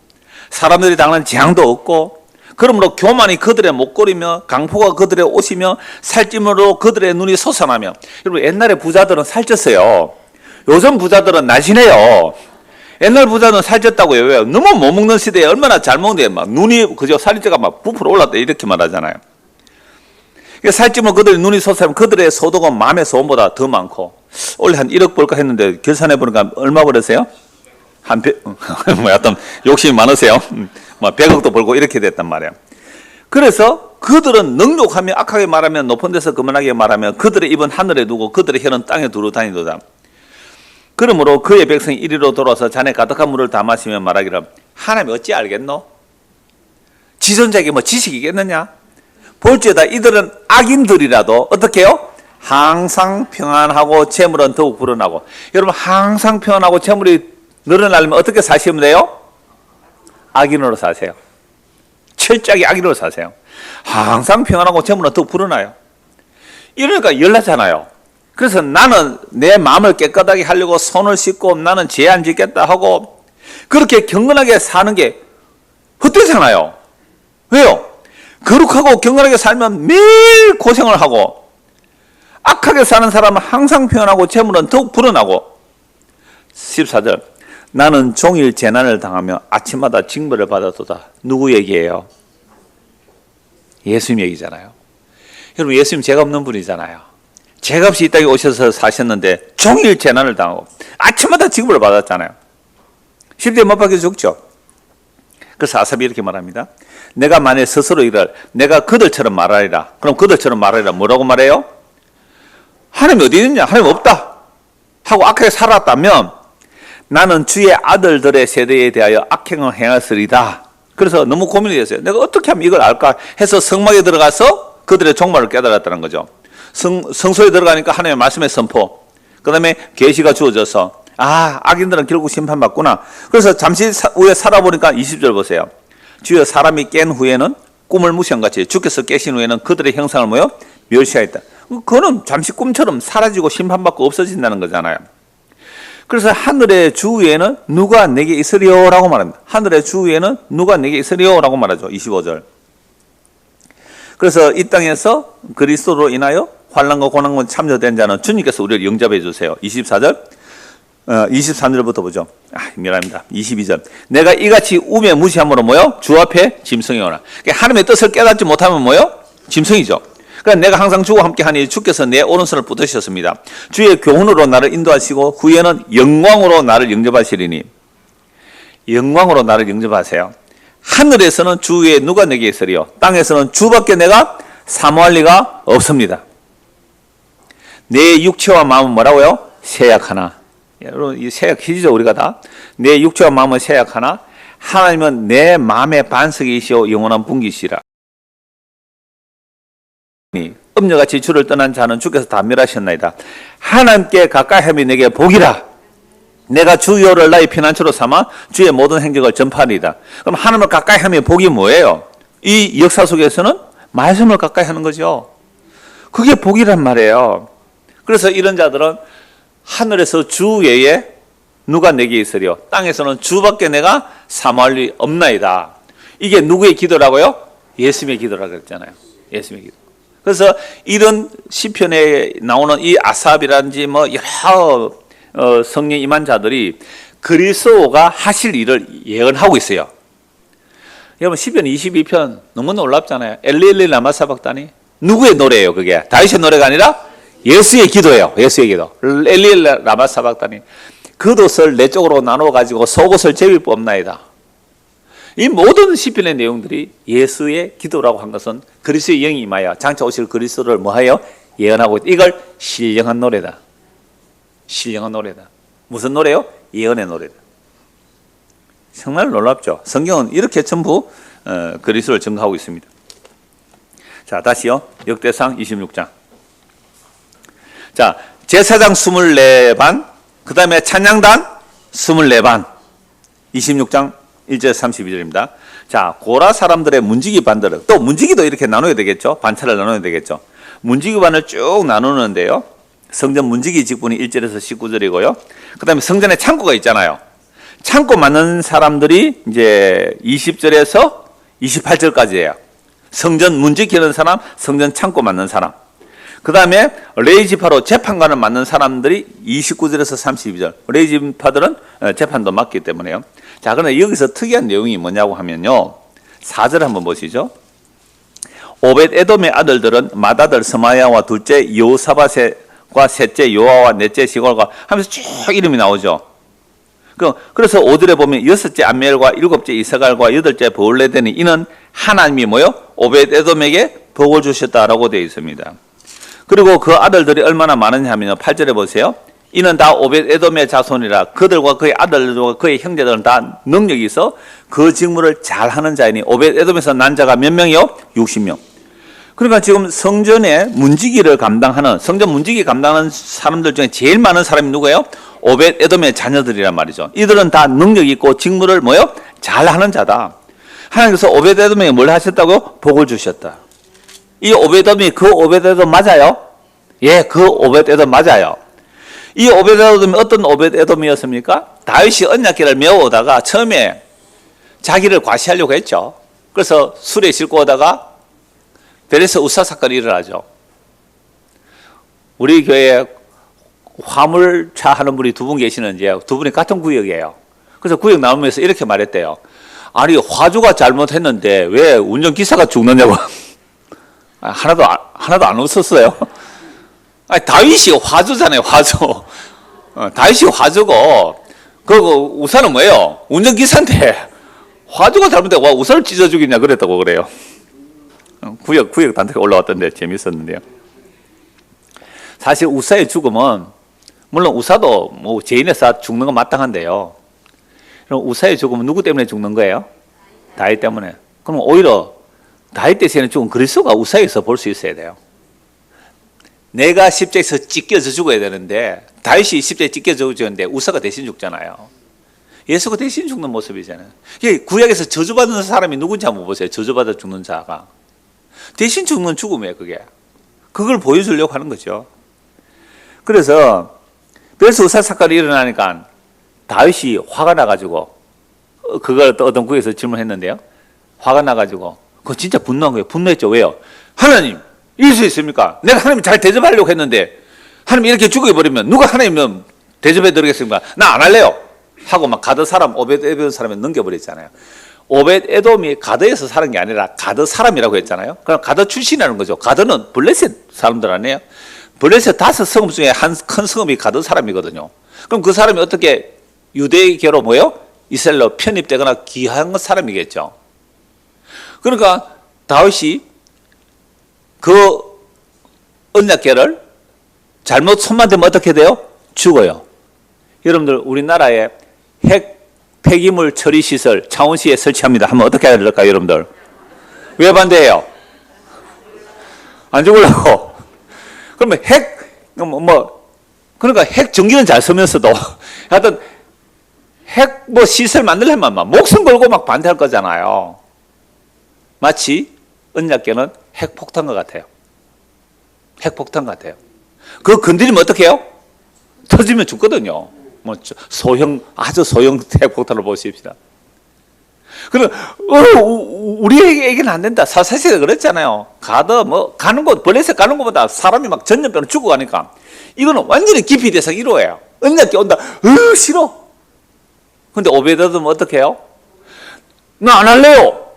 사람들이 당하는 재앙도 없고, 그러므로 교만이 그들의 목걸이며 강포가 그들의 옷이며 살찜으로 그들의 눈이 솟아나며. 여러분, 옛날에 부자들은 살쪘어요. 요즘 부자들은 날씬해요. 옛날 부자는 살쪘다고요. 왜요? 너무 못 먹는 시대에 얼마나 잘 먹는데 막 눈이 그저 살찌가 막 부풀어 올랐다 이렇게 말하잖아요. 살찌면 그들의 눈이 솟아나면 그들의 소득은 마음의 소원보다 더 많고, 원래 한 1억 벌까 했는데 결산해 보니까 얼마 벌었어요? 하여튼 욕심이 많으세요. 100억도 벌고 이렇게 됐단 말이에요. 그래서 그들은 능욕하며 악하게 말하면 높은 데서 거만하게 말하며 그들의 입은 하늘에 두고 그들의 혀는 땅에 두루 다니도다. 그러므로 그의 백성이 이리로 돌아서 잔에 가득한 물을 다 마시며 말하기를 하나님이 어찌 알겠노? 지존자에게 뭐 지식이겠느냐? 볼지어다 이들은 악인들이라도 어떻게 해요? 항상 평안하고 재물은 더욱 불어나고. 여러분, 항상 평안하고 재물이 늘어나려면 어떻게 사시면 돼요? 악인으로 사세요. 철저하게 악인으로 사세요. 항상 평안하고 재물은 더욱 불어나요. 이러니까 열나잖아요. 그래서 나는 내 마음을 깨끗하게 하려고 손을 씻고 나는 죄 안 짓겠다 하고 그렇게 경건하게 사는 게 헛되잖아요. 왜요? 거룩하고 경건하게 살면 매일 고생을 하고, 악하게 사는 사람은 항상 평안하고 재물은 더욱 불어나고. 14절, 나는 종일 재난을 당하며 아침마다 징벌을 받아도다. 누구 얘기예요? 예수님 얘기잖아요. 여러분, 예수님 죄가 없는 분이잖아요. 죄가 없이 이 땅에 오셔서 사셨는데 종일 재난을 당하고 아침마다 징벌을 받았잖아요. 십자가에 못 박혀 죽죠. 그래서 아삽이 이렇게 말합니다. 내가 만약 스스로 이를 내가 그들처럼 말하리라. 그럼 그들처럼 말하리라. 뭐라고 말해요? 하나님이 어디 있느냐? 하나님 없다 하고 악하게 살았다면 나는 주의 아들들의 세대에 대하여 악행을 행하으리다. 그래서 너무 고민이 됐어요. 내가 어떻게 하면 이걸 알까 해서 성막에 들어가서 그들의 종말을 깨달았다는 거죠. 성소에 들어가니까 하나님의 말씀의 선포, 그 다음에 계시가 주어져서 악인들은 결국 심판받구나. 그래서 잠시 후에 살아보니까 20절 보세요. 주여 사람이 깬 후에는 꿈을 무시한 같이 주께서 깨신 후에는 그들의 형상을 뭐요? 멸시하였다. 그거는 잠시 꿈처럼 사라지고 심판받고 없어진다는 거잖아요. 그래서 하늘의 주 위에는 누가 내게 있으리요라고 말합니다. 하늘의 주 위에는 누가 내게 있으리요라고 말하죠. 25절. 그래서 이 땅에서 그리스도로 인하여 환난과 고난과 참여된 자는 주님께서 우리를 영접해 주세요. 24절. 23절부터 보죠. 미안합니다. 22절. 내가 이같이 우매 무시함으로 뭐요? 주 앞에 짐승이 오나. 그러니까 하나님의 뜻을 깨닫지 못하면 뭐요? 짐승이죠. 그러니까 내가 항상 주와 함께하니 주께서 내 오른손을 붙드셨습니다. 주의 교훈으로 나를 인도하시고 후에는 영광으로 나를 영접하시리니. 영광으로 나를 영접하세요. 하늘에서는 주 외에 누가 내게 있으리요? 땅에서는 주밖에 내가 사모할 리가 없습니다. 내 육체와 마음은 뭐라고요? 세약하나. 여러분, 이 세약이죠, 우리가 다. 내 육체와 마음은 세약하나 하나님은 내 마음의 반석이시오 영원한 분기시라. 음녀같이 주를 떠난 자는 주께서 다 멸하셨나이다. 하나님께 가까이 함이 내게 복이라. 내가 주여를 나의 피난처로 삼아 주의 모든 행적을 전파하리이다. 그럼 하나님을 가까이 함의 복이 뭐예요? 이 역사 속에서는 말씀을 가까이 하는 거죠. 그게 복이란 말이에요. 그래서 이런 자들은 하늘에서 주 외에 누가 내게 있으리요? 땅에서는 주밖에 내가 사모할 리 없나이다. 이게 누구의 기도라고요? 예수님의 기도라고 그랬잖아요. 예수님의 기도. 그래서 이런 시편에 나오는 이 아삽이라든지 뭐 여러 성령 임한 자들이 그리스도가 하실 일을 예언하고 있어요. 여러분 시편 22편 너무 놀랍잖아요. 엘리엘리 라마 사박다니. 누구의 노래예요 그게? 다윗의 노래가 아니라 예수의 기도예요. 예수의 기도. 엘리엘리 라마 사박다니. 겉옷을 네 쪽으로 나누어 가지고 속옷을 제비 뽑나이다. 이 모든 시편의 내용들이 예수의 기도라고 한 것은 그리스도의 영이 임하여 장차 오실 그리스도를 뭐하여 예언하고 있다. 이걸 신령한 노래다. 신령한 노래다. 무슨 노래요? 예언의 노래다. 정말 놀랍죠. 성경은 이렇게 전부 그리스도를 증거하고 있습니다. 자, 다시요. 역대상 26장. 자, 제사장 24반, 그 다음에 찬양단 24반. 26장 1절 32절입니다. 자, 고라 사람들의 문지기 반들을, 또 문지기도 이렇게 나눠야 되겠죠. 반차를 나눠야 되겠죠. 문지기 반을 쭉 나누는데요. 성전 문지기 직분이 1절에서 19절이고요. 그 다음에 성전에 창고가 있잖아요. 창고 맡는 사람들이 이제 20절에서 28절까지예요. 성전 문지기하는 사람, 성전 창고 맡는 사람. 그 다음에 레이지파로 재판관을 맡는 사람들이 29절에서 32절. 레이지파들은 재판도 맡기 때문에요. 자, 그런데 여기서 특이한 내용이 뭐냐고 하면요. 4절 한번 보시죠. 오벳 에돔의 아들들은 맏아들 스마야와 둘째 여호사밧과 셋째 요아와 넷째 시골과 하면서 쭉 이름이 나오죠. 그래서 5절에 보면 여섯째 암멜과 일곱째 이사갈과 여덟째 브올레데니 이는 하나님이 뭐요? 오벳 에돔에게 복을 주셨다라고 되어 있습니다. 그리고 그 아들들이 얼마나 많으냐 하면요. 8절에 보세요. 이는 다 오벳 에돔의 자손이라. 그들과 그의 아들들과 그의 형제들은 다 능력이 있어 그 직무를 잘하는 자이니 오벳 에돔에서 난 자가 몇 명이요? 60명. 그러니까 지금 성전의 문지기를 감당하는, 성전 문지기 감당하는 사람들 중에 제일 많은 사람이 누구예요? 오벳 에돔의 자녀들이란 말이죠. 이들은 다 능력이 있고 직무를 뭐요? 잘하는 자다. 하나님께서 오벳 에돔에게 뭘 하셨다고요? 복을 주셨다. 이 오벳 에돔이 그 오벳 에돔 맞아요? 예, 그 오벳 에돔 맞아요. 이 오벳 에돔이 어떤 오벳 에돔이었습니까? 다윗이 언약궤를 메어오다가 처음에 자기를 과시하려고 했죠. 그래서 술에 싣고 오다가 베레스 우사 사건이 일어나죠. 우리 교회에 화물차 하는 분이 두 분 계시는데 두 분이 같은 구역이에요. 그래서 구역 나오면서 이렇게 말했대요. 아니 화주가 잘못했는데 왜 운전기사가 죽느냐고. 하나도 안 웃었어요. 아니, 다윗이 화주잖아요, 화주. 다윗이 화주고, 그 우사는 뭐예요? 운전기사인데, 화주가 잘못해, 와, 우사를 찢어 죽이냐, 그랬다고 그래요. 구역 단체가 올라왔던데, 재밌었는데요. 사실 우사의 죽음은, 물론 우사도 뭐 죄인에서 죽는 건 마땅한데요. 그럼 우사의 죽음은 누구 때문에 죽는 거예요? 다윗 때문에. 그럼 오히려 다윗 대신에 죽은 그리스도가 우사에서 볼 수 있어야 돼요. 내가 십자에서 찢겨져 죽어야 되는데 다윗이 십자에 찢겨져 죽었는데 우사가 대신 죽잖아요. 예수가 대신 죽는 모습이잖아요. 구약에서 저주받는 사람이 누군지 한번 보세요. 저주받아 죽는 자가. 대신 죽는 죽음이에요, 그게. 그걸 보여주려고 하는 거죠. 그래서 베레스 우사 사건이 일어나니까 다윗이 화가 나가지고 그걸 또 어떤 구에서 질문했는데요. 화가 나가지고 그거 진짜 분노한 거예요. 분노했죠. 왜요? 하나님 이럴 수 있습니까? 내가 하나님 잘 대접하려고 했는데 하나님 이렇게 죽여버리면 누가 하나님은 대접해 드리겠습니다. 나 안 할래요. 하고 막 가드 사람, 오벳 에돔 사람에 넘겨버렸잖아요. 오벳 에돔이 가드에서 사는 게 아니라 가드 사람이라고 했잖아요. 그럼 가드 출신이라는 거죠. 가드는 블레셋 사람들 아니에요? 블레셋 5성읍 중에 한 큰 성읍이 가드 사람이거든요. 그럼 그 사람이 어떻게 유대계로 뭐요? 이스라엘로 편입되거나 귀한 사람이겠죠. 그러니까 다윗이 그 언약궤를 잘못 손만 대면 어떻게 돼요? 죽어요. 여러분들 우리나라에 핵 폐기물 처리 시설 창원시에 설치합니다. 하면 어떻게 해야 될까요, 여러분들? 왜 반대해요? 안 죽으려고. 그러면 그러니까 핵 전기는 잘 쓰면서도 하여튼 핵 시설 만들려면 막 목숨 걸고 막 반대할 거잖아요. 마치 언약궤는 핵폭탄과 같아요. 핵폭탄 같아요. 그거 건드리면 어떻게 해요? 터지면 죽거든요. 아주 소형 핵폭탄을 보십시다. 그럼, 우리에게는 안 된다. 사사시대 그랬잖아요. 가는 곳, 블레셋 가는 곳보다 사람이 막 전염병으로 죽어가니까. 이거는 완전히 기피 대상 1호예요. 언약궤 온다. 싫어. 근데 오베드는 어떻게 해요? 나 안 할래요.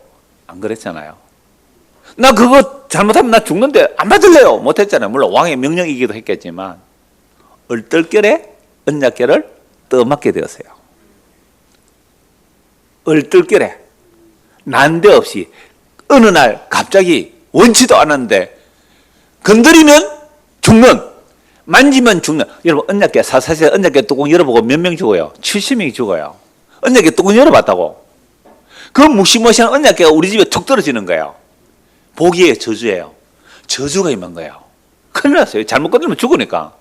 안 그랬잖아요. 나 그거 잘못하면 나 죽는데 안 받을래요. 못했잖아요. 물론 왕의 명령이기도 했겠지만 얼떨결에 언약궤를 떠맡게 되었어요. 얼떨결에 난데없이 어느 날 갑자기 원치도 않았는데 건드리면 죽는, 만지면 죽는. 여러분 언약궤 사사시대 언약궤 뚜껑 열어보고 몇 명 죽어요? 70명이 죽어요. 언약궤 뚜껑 열어봤다고. 그 무시무시한 언약궤가 우리 집에 툭 떨어지는 거예요. 복이에요, 저주예요? 저주가 임한 거예요. 큰일 났어요. 잘못 건드리면 죽으니까.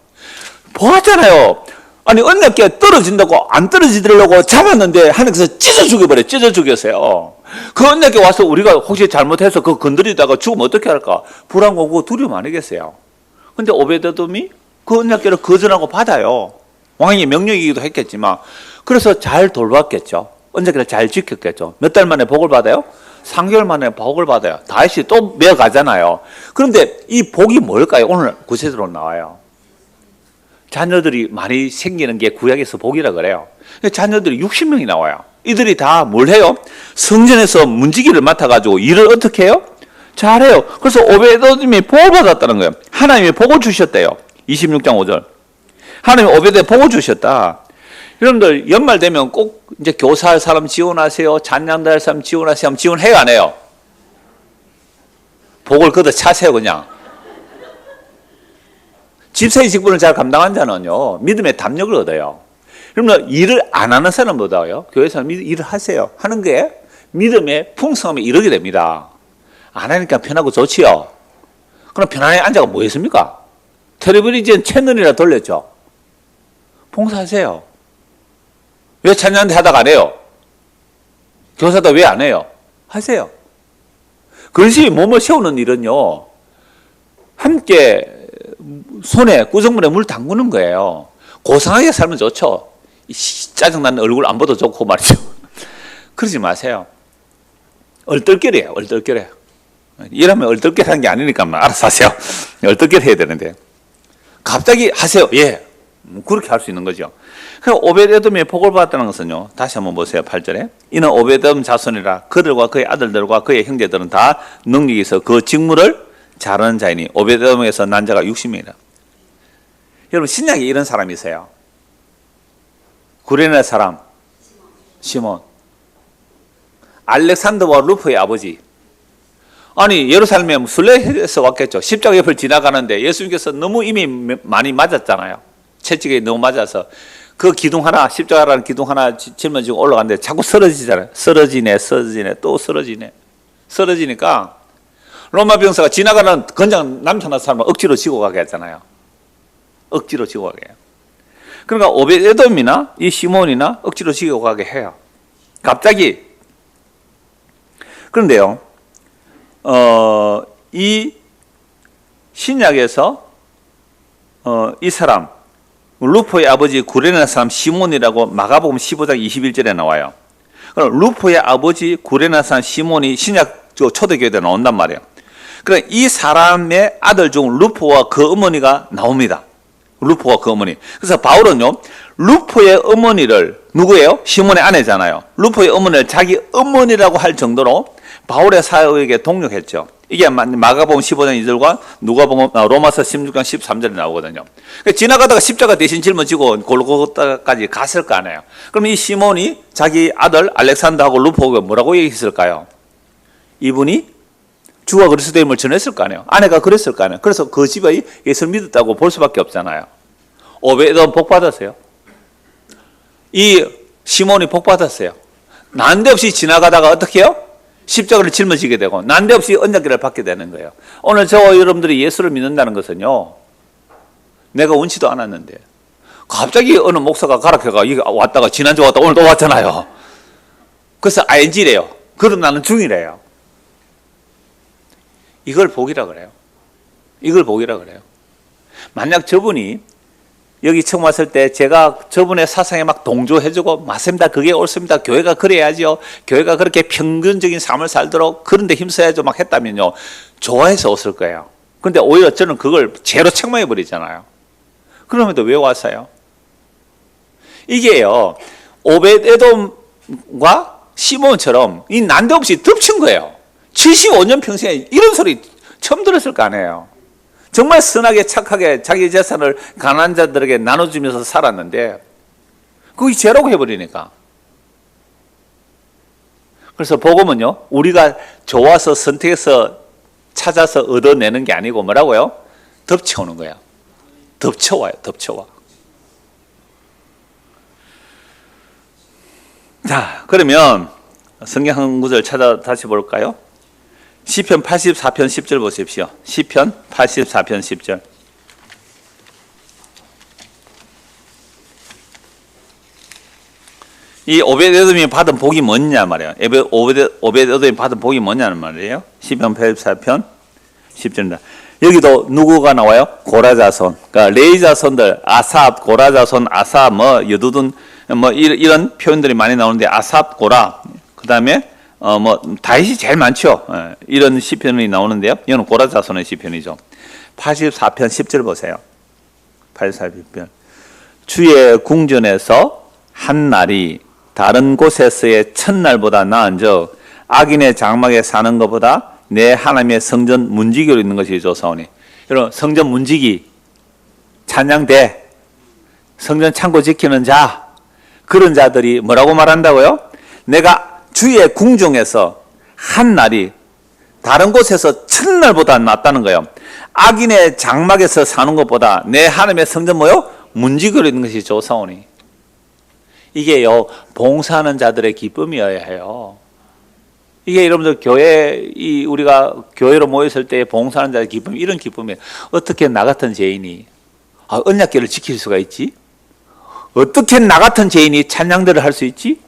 보았잖아요. 아니 언약궤가 떨어진다고 안 떨어지려고 잡았는데 하나님께서 찢어 죽여버려요. 찢어 죽였어요. 그 언약궤 와서 우리가 혹시 잘못해서 그거 건드리다가 죽으면 어떻게 할까? 불안하고 두려움 아니겠어요? 근데 오베드돔이 그 언약궤를 거절하고 받아요. 왕의 명령이기도 했겠지만. 그래서 잘 돌봤겠죠. 언약궤를 잘 지켰겠죠. 몇 달 만에 복을 받아요? 3개월 만에 복을 받아요. 다시 또 매어가잖아요. 그런데 이 복이 뭘까요? 오늘 구체적으로 나와요. 자녀들이 많이 생기는 게 구약에서 복이라 그래요. 자녀들이 60명이 나와요. 이들이 다 뭘 해요? 성전에서 문지기를 맡아가지고 일을 어떻게 해요? 잘해요. 그래서 오베드돔이 복을 받았다는 거예요. 하나님이 복을 주셨대요. 26장 5절. 하나님이 오베드에 복을 주셨다. 여러분들 연말 되면 꼭 이제 교사할 사람 지원하세요. 잔량도 할 사람 지원하세요. 하면 지원해요, 안 해요? 복을 걷어 차세요, 그냥. 집사의 직분을 잘 감당한 자는요, 믿음의 담력을 얻어요. 여러분, 일을 안 하는 사람보다요, 교회에서 일을 하세요. 하는 게 믿음의 풍성함에 이르게 됩니다. 안 하니까 편하고 좋지요. 그럼 편안하게 앉아가 뭐 했습니까? 텔레비전 채널이라 돌렸죠. 봉사하세요. 왜 찬양대 하다가 안 해요? 교사도 왜 안 해요? 하세요. 근심이 몸을 세우는 일은요, 함께 손에 구성물에 물 담그는 거예요. 고상하게 살면 좋죠. 짜증나는 얼굴 안 봐도 좋고 말이죠. 그러지 마세요. 얼떨결이에요, 얼떨결에. 이러면 얼떨결 하는 게 아니니까 알아서 하세요. 얼떨결 해야 되는데. 갑자기 하세요. 예. 그렇게 할 수 있는 거죠. 오베드돔이 복을 받았다는 것은요, 다시 한번 보세요. 8절에 이는 오베드돔 자손이라 그들과 그의 아들들과 그의 형제들은 다 능력이 있어 그 직무를 잘하는 자이니 오베드돔에서 난 자가 60명이라. 여러분 신약에 이런 사람이 있어요. 구레네 사람 시몬, 알렉산더와 루프의 아버지. 아니 예루살렘에 순례해서 왔겠죠. 십자가 옆을 지나가는데 예수님께서 너무 이미 많이 맞았잖아요. 채찍에 너무 맞아서 그 기둥 하나, 십자가라는 기둥 하나 짊어지고 올라갔는데 자꾸 쓰러지잖아요. 쓰러지네 또 쓰러지네. 쓰러지니까 로마 병사가 지나가는 건장 남편한 사람을 억지로 지고 가게 하잖아요. 억지로 지고 가게 해요. 그러니까 오베드돔이나 이 시몬이나 억지로 지고 가게 해요. 갑자기. 그런데요, 이 신약에서 이 사람 루포의 아버지 구레네 사람 시몬이라고 마가복음 15장 21절에 나와요. 그럼 루포의 아버지 구레네 사람 시몬이 신약 초대교회에 나온단 말이에요. 그러니까 이 사람의 아들 중 루포와 그 어머니가 나옵니다. 루포가 그 어머니. 그래서 바울은요, 루포의 어머니를, 누구예요? 시몬의 아내잖아요. 루포의 어머니를 자기 어머니라고 할 정도로 바울의 사역에게 동력했죠. 이게 마가복음 15장 2절과 누가복음 로마서 16장 13절에 나오거든요. 지나가다가 십자가 대신 짊어지고 골고다까지 갔을 거 아니에요. 그럼 이 시몬이 자기 아들 알렉산더하고 루포가 뭐라고 얘기했을까요? 이분이 주가 그리스도임을 전했을 거 아니에요. 아내가 그랬을 거 아니에요. 그래서 그 집에 예수를 믿었다고 볼 수밖에 없잖아요. 오베드는 복 받았어요. 이 시몬이 복 받았어요. 난데없이 지나가다가 어떻게 해요? 십자가를 짊어지게 되고 난데없이 언약궤를 받게 되는 거예요. 오늘 저와 여러분들이 예수를 믿는다는 것은요, 내가 원치도 않았는데 갑자기 어느 목사가 가르쳐가 왔다가 지난주 왔다 오늘 또 왔잖아요. 그래서 ING래요. 그럼 나는 중이래요. 이걸 복이라 그래요. 이걸 복이라 그래요. 만약 저분이 여기 처음 왔을 때 제가 저분의 사상에 막 동조해주고 맞습니다. 그게 옳습니다. 교회가 그래야죠. 교회가 그렇게 평균적인 삶을 살도록 그런 데 힘써야죠. 막 했다면요, 좋아해서 왔을 거예요. 근데 오히려 저는 그걸 죄로 책망해버리잖아요. 그럼에도 왜 왔어요? 이게요, 오벳에돔과 시몬처럼 이 난데없이 덮친 거예요. 75년 평생에 이런 소리 처음 들었을 거 아니에요. 정말 선하게 착하게 자기 재산을 가난한 자들에게 나눠주면서 살았는데 그게 죄라고 해버리니까. 그래서 복음은요, 우리가 좋아서 선택해서 찾아서 얻어내는 게 아니고 뭐라고요? 덮쳐오는 거야. 덮쳐와요. 덮쳐와. 자, 그러면 성경 한 구절 찾아 다시 볼까요? 시편 84편 10절 보십시오. 시편 84편 10절. 이 오벳에돔이 받은 복이 뭐냐 말이에요. 오벳에돔이 받은 복이 뭐냐는 말이에요. 시편 84편 10절입니다. 여기도 누구가 나와요? 고라자손. 그러니까 레위 자손들, 아삽, 고라자손, 아삽, 여두둔, 이런 표현들이 많이 나오는데 아삽, 고라. 그 다음에 다윗이 제일 많죠. 이런 시편이 나오는데요. 이건 고라 자손의 시편이죠. 84편 10절 보세요. 84편. 주의 궁전에서 한 날이 다른 곳에서의 첫날보다 나은즉 악인의 장막에 사는 것보다 내 하나님의 성전 문지기로 있는 것이 좋사오니. 여러분, 성전 문지기, 찬양대, 성전 창고 지키는 자, 그런 자들이 뭐라고 말한다고요? 내가 주의 궁중에서 한 날이 다른 곳에서 첫날보다 낫다는 거예요. 악인의 장막에서 사는 것보다 내 하나님의 성전 뭐요? 문지기로 있는 것이 좋사오니. 이게요, 봉사하는 자들의 기쁨이어야 해요. 이게 여러분들 우리가 교회로 모였을 때 봉사하는 자의 기쁨, 이런 기쁨이에요. 어떻게 나 같은 죄인이 언약궤를 지킬 수가 있지? 어떻게 나 같은 죄인이 찬양대를 할 수 있지?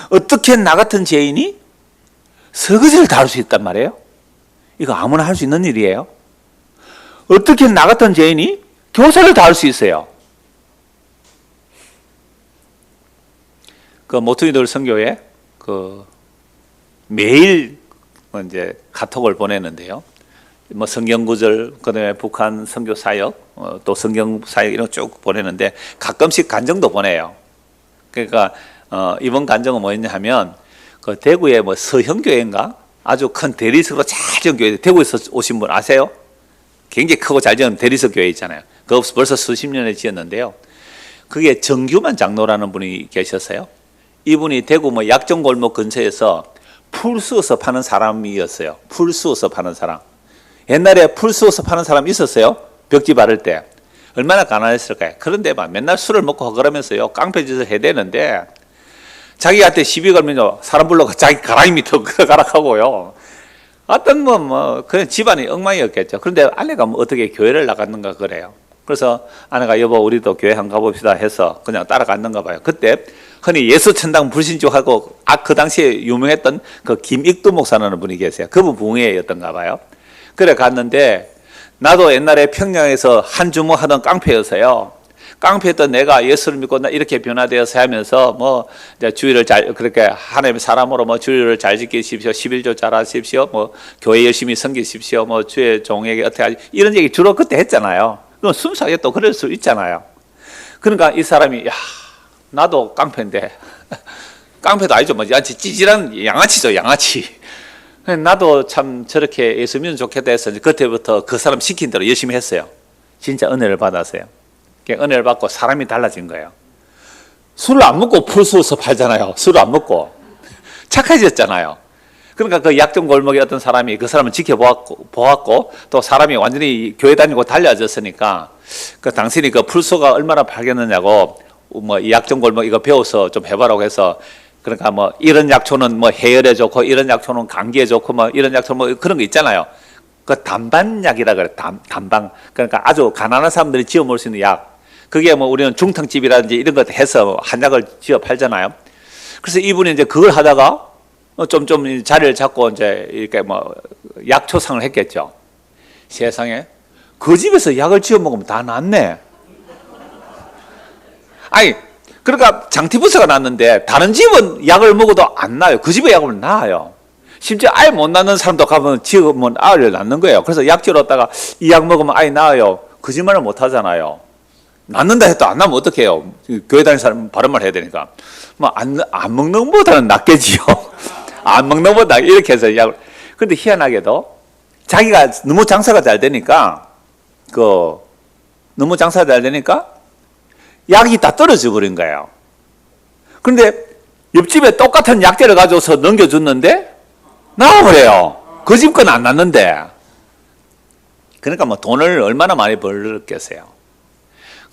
어떻게 나 같은 죄인이 설거지를 다 할 수 있단 말이에요? 이거 아무나 할 수 있는 일이에요. 어떻게 나 같은 죄인이 교사를 다 할 수 있어요? 그 모퉁이돌 선교회 매일 이제 카톡을 보내는데요. 성경 구절, 그다음에 북한 선교 사역, 또 성경 사역 이런 거 쭉 보내는데 가끔씩 간증도 보내요. 그러니까 이번 간증은 뭐였냐 하면 그 대구의 서형교회인가 아주 큰 대리석으로 잘 지은 교회, 대구에서 오신 분 아세요? 굉장히 크고 잘 지은 대리석 교회 있잖아요. 그거 벌써 수십 년에 지었는데요. 그게 정규만 장로라는 분이 계셨어요. 이분이 대구 약정골목 근처에서 풀 쑤어서 파는 사람이었어요. 풀 쑤어서 파는 사람. 옛날에 풀 쑤어서 파는 사람 있었어요. 벽지 바를 때. 얼마나 가난했을까요? 그런데 맨날 술을 먹고 그러면서요, 깡패짓을 해야 되는데 자기한테 시비 걸면요, 사람 불러가 자기 가랑이 밑으로 끌어가라고 어떤 그냥 집안이 엉망이었겠죠. 그런데 아내가 어떻게 교회를 나갔는가 그래요. 그래서 아내가 여보 우리도 교회 한번 가봅시다 해서 그냥 따라갔는가 봐요. 그때 흔히 예수천당 불신족하고 그 당시에 유명했던 그 김익두 목사라는 분이 계세요. 그분 부흥회였던가 봐요. 그래 갔는데 나도 옛날에 평양에서 한 주먹하던 깡패였어요. 깡패였던 내가 예수를 믿고 나 이렇게 변화되어서 하면서 이제 주의를 그렇게 하나님의 사람으로 주의를 잘 지키십시오. 11조 잘 하십시오. 교회 열심히 섬기십시오. 주의 종에게 어떻게 하지? 이런 얘기 주로 그때 했잖아요. 그건 순수하게 또 그럴 수 있잖아요. 그러니까 이 사람이, 야, 나도 깡패인데, 깡패도 아니죠. 뭐, 찌질한 양아치죠, 양아치. 나도 참 저렇게 예수 믿으면 좋겠다 해서 그때부터 그 사람 시킨 대로 열심히 했어요. 진짜 은혜를 받았어요. 은혜를 받고 사람이 달라진 거예요. 술을 안 먹고 풀수서 팔잖아요. 술을 안 먹고. 착해졌잖아요. 그러니까 그 약점 골목에 어떤 사람이 그 사람을 지켜보았고 또 사람이 완전히 교회 다니고 달라졌으니까 그 당신이 그 풀소가 얼마나 팔겠느냐고 뭐 이 약점 골목 이거 배워서 좀 해봐라고 해서 그러니까 뭐 이런 약초는 뭐 해열에 좋고 이런 약초는 감기에 좋고 뭐 이런 약초 뭐 그런 거 있잖아요. 그 단반약이라 그래. 단방. 그러니까 아주 가난한 사람들이 지어 먹을 수 있는 약. 그게 뭐 우리는 중탕집이라든지 이런 것 해서 한약을 지어 팔잖아요. 그래서 이분이 이제 그걸 하다가 좀 자리를 잡고 이제 이렇게 뭐 약초상을 했겠죠. 세상에 그 집에서 약을 지어 먹으면 다 낫네. 아니 그러니까 장티부스가 낫는데 다른 집은 약을 먹어도 안 나요. 그 집에 약을 나아요. 심지어 아예 못 낫는 사람도 가면 지으면 아이를 낳는 거예요. 그래서 약 지으러 왔다가 이 약 먹으면 아이 나아요. 거짓말을 못 하잖아요. 낫는다 해도 안 나면 어떡해요. 교회 다니는 사람은 바른 말 해야 되니까. 뭐 안 먹는 것보다는 낫겠지요. 안 먹는 것보다 이렇게 해서 약을. 근데 희한하게도 자기가 너무 장사가 잘 되니까 너무 장사가 잘 되니까 약이 다 떨어져 버린 거예요. 그런데 옆집에 똑같은 약재를 가져서 넘겨줬는데 나와버려요. 그 집 건 안 났는데. 그러니까 뭐 돈을 얼마나 많이 벌겠어요.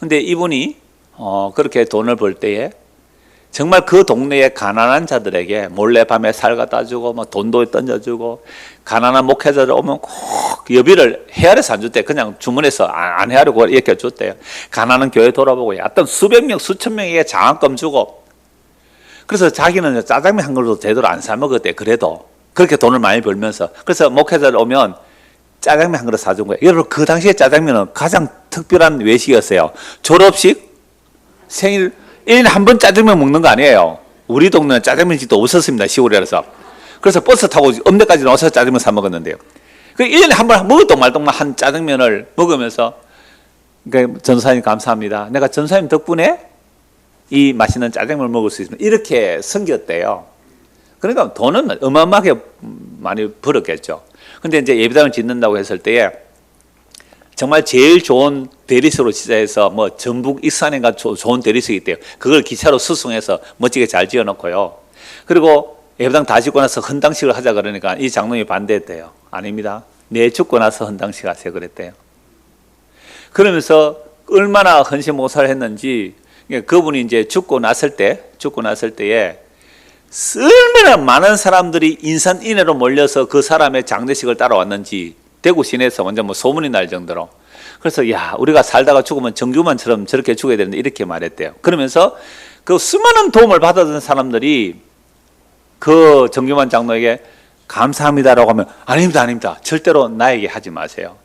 근데 이분이 그렇게 돈을 벌 때에 정말 그 동네의 가난한 자들에게 몰래 밤에 살 갖다 주고 뭐 돈도 던져주고 가난한 목회자들 오면 꼭 여비를 헤아려서 안 줬대. 그냥 주문해서 안 헤아려고 이렇게 줬대요. 가난한 교회 돌아보고 어떤 수백 명 수천 명에게 장학금 주고 그래서 자기는 짜장면 한 그릇도 제대로 안 사 먹었대. 그래도 그렇게 돈을 많이 벌면서 그래서 목회자들 오면 짜장면 한 그릇 사준 거예요. 여러분 그 당시에 짜장면은 가장 특별한 외식이었어요. 졸업식, 생일 1년에 한 번 짜장면 먹는 거 아니에요. 우리 동네는 짜장면집도 없었습니다. 시골이라서. 그래서 버스 타고 엄대까지 나와서 짜장면 사 먹었는데요. 그 1년에 한 번 먹어도 말동만 한 짜장면을 먹으면서 그러니까 전사님 감사합니다. 내가 전사님 덕분에 이 맛있는 짜장면을 먹을 수 있습니다. 이렇게 섬겼대요. 그러니까 돈은 어마어마하게 많이 벌었겠죠. 근데 이제 예배당을 짓는다고 했을 때에 정말 제일 좋은 대리석으로 시작해서 뭐 전북 익산인가 좋은 대리석이 있대요. 그걸 기차로 수송해서 멋지게 잘 지어놓고요. 그리고 예배당 다 짓고 나서 헌당식을 하자 그러니까 이 장로님이 반대했대요. 아닙니다. 내 죽고 나서 헌당식 하세요 그랬대요. 그러면서 얼마나 헌신모사를 했는지 그분이 이제 죽고 났을 때에 얼마나 많은 사람들이 인산인해로 몰려서 그 사람의 장례식을 따라왔는지 대구 시내에서 완전 뭐 소문이 날 정도로. 그래서 야 우리가 살다가 죽으면 정규만처럼 저렇게 죽어야 되는데 이렇게 말했대요. 그러면서 그 수많은 도움을 받았던 사람들이 그 정규만 장로에게 감사합니다라고 하면 아닙니다. 절대로 나에게 하지 마세요.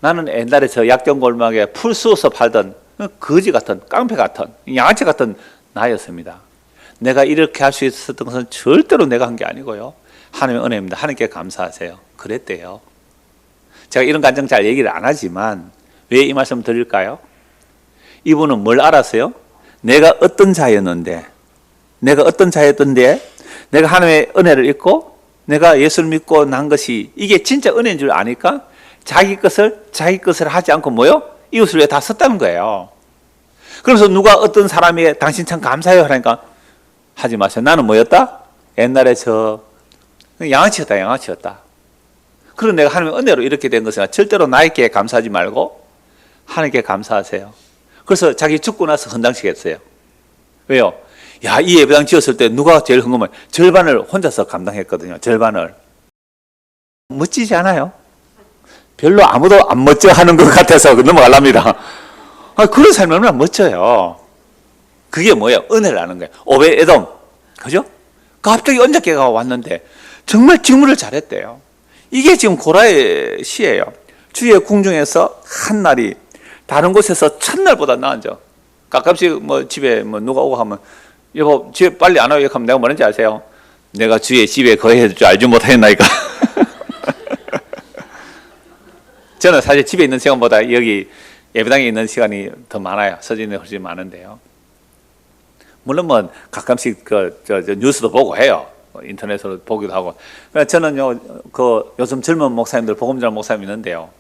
나는 옛날에 저 약정골목에 풀 쑤어서 팔던 거지 같은 깡패 같은 양아치 같은 나였습니다. 내가 이렇게 할 수 있었던 것은 절대로 내가 한 게 아니고요. 하나님의 은혜입니다. 하나님께 감사하세요. 그랬대요. 제가 이런 간증 잘 얘기를 안 하지만 왜 이 말씀 드릴까요? 이분은 뭘 알았어요? 내가 어떤 자였는데 내가 하나님의 은혜를 잊고 내가 예수를 믿고 난 것이 이게 진짜 은혜인 줄 아니까 자기 것을 하지 않고 뭐요? 이웃을 위해 다 썼다는 거예요. 그래서 누가 어떤 사람이 당신 참 감사해요 하니까 하지 마세요. 나는 뭐였다? 옛날에 저 양아치였다. 그런 내가 하나님의 은혜로 이렇게 된 것은 절대로 나에게 감사하지 말고 하나님께 감사하세요. 그래서 자기 죽고 나서 헌당식 했어요. 왜요? 야, 이 예배당 지었을 때 누가 제일 헌금을 절반을 혼자서 감당했거든요. 절반을. 멋지지 않아요? 별로 아무도 안 멋져 하는 것 같아서 넘어가랍니다. 그런 삶이 얼마나 멋져요. 그게 뭐예요? 은혜를 아는 거예요. 오베에돔. 그죠? 갑자기 언약궤가 왔는데 정말 직무를 잘했대요. 이게 지금 고라의 시예요. 주의 궁중에서 한 날이 다른 곳에서 첫날보다 나은죠. 가끔씩 뭐 집에 뭐 누가 오고 하면 여보 집에 빨리 안 와요 하면 내가 뭐라는지 아세요? 내가 주의 집에 거해줄 줄 알지 못하겠나이까. 저는 사실 집에 있는 시간보다 여기 예배당에 있는 시간이 더 많아요. 서진이 훨씬 많은데요. 물론 뭐 가끔씩 저 뉴스도 보고 해요. 인터넷으로 보기도 하고. 저는요, 요즘 젊은 목사님들, 복음자 목사님 있는데요.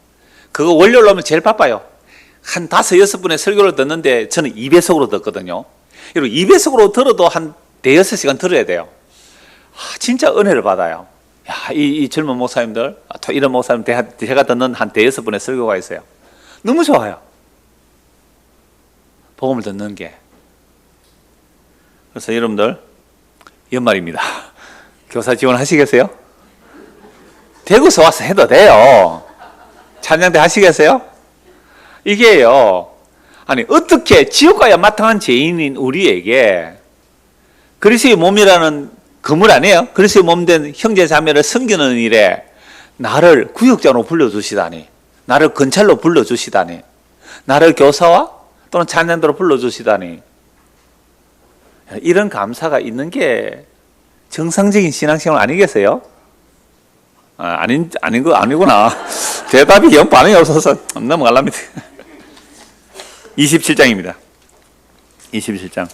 그거 월요일 오면 제일 바빠요. 한 5, 6분의 설교를 듣는데 저는 2배속으로 듣거든요. 그리고 2배속으로 들어도 한 5-6시간 들어야 돼요. 진짜 은혜를 받아요. 야, 이 젊은 목사님들, 또 이런 목사님 제가 듣는 한 5-6분의 설교가 있어요. 너무 좋아요. 복음을 듣는 게. 그래서 여러분들, 연말입니다. 교사 지원하시겠어요? 대구서 와서 해도 돼요. 찬양대 하시겠어요? 이게요. 아니, 어떻게 지옥과야 마땅한 죄인인 우리에게 그리스도의 몸이라는 그물 아니에요? 그리스도의 몸된 형제 자매를 섬기는 일에 나를 구역장으로 불러주시다니, 나를 건찰로 불러주시다니, 나를 교사와 또는 찬양대로 불러주시다니, 이런 감사가 있는 게 정상적인 신앙생활 아니겠어요? 아니구나. 대답이 영 반응이 없어서 넘어갈랍니다. 27장입니다. 27장.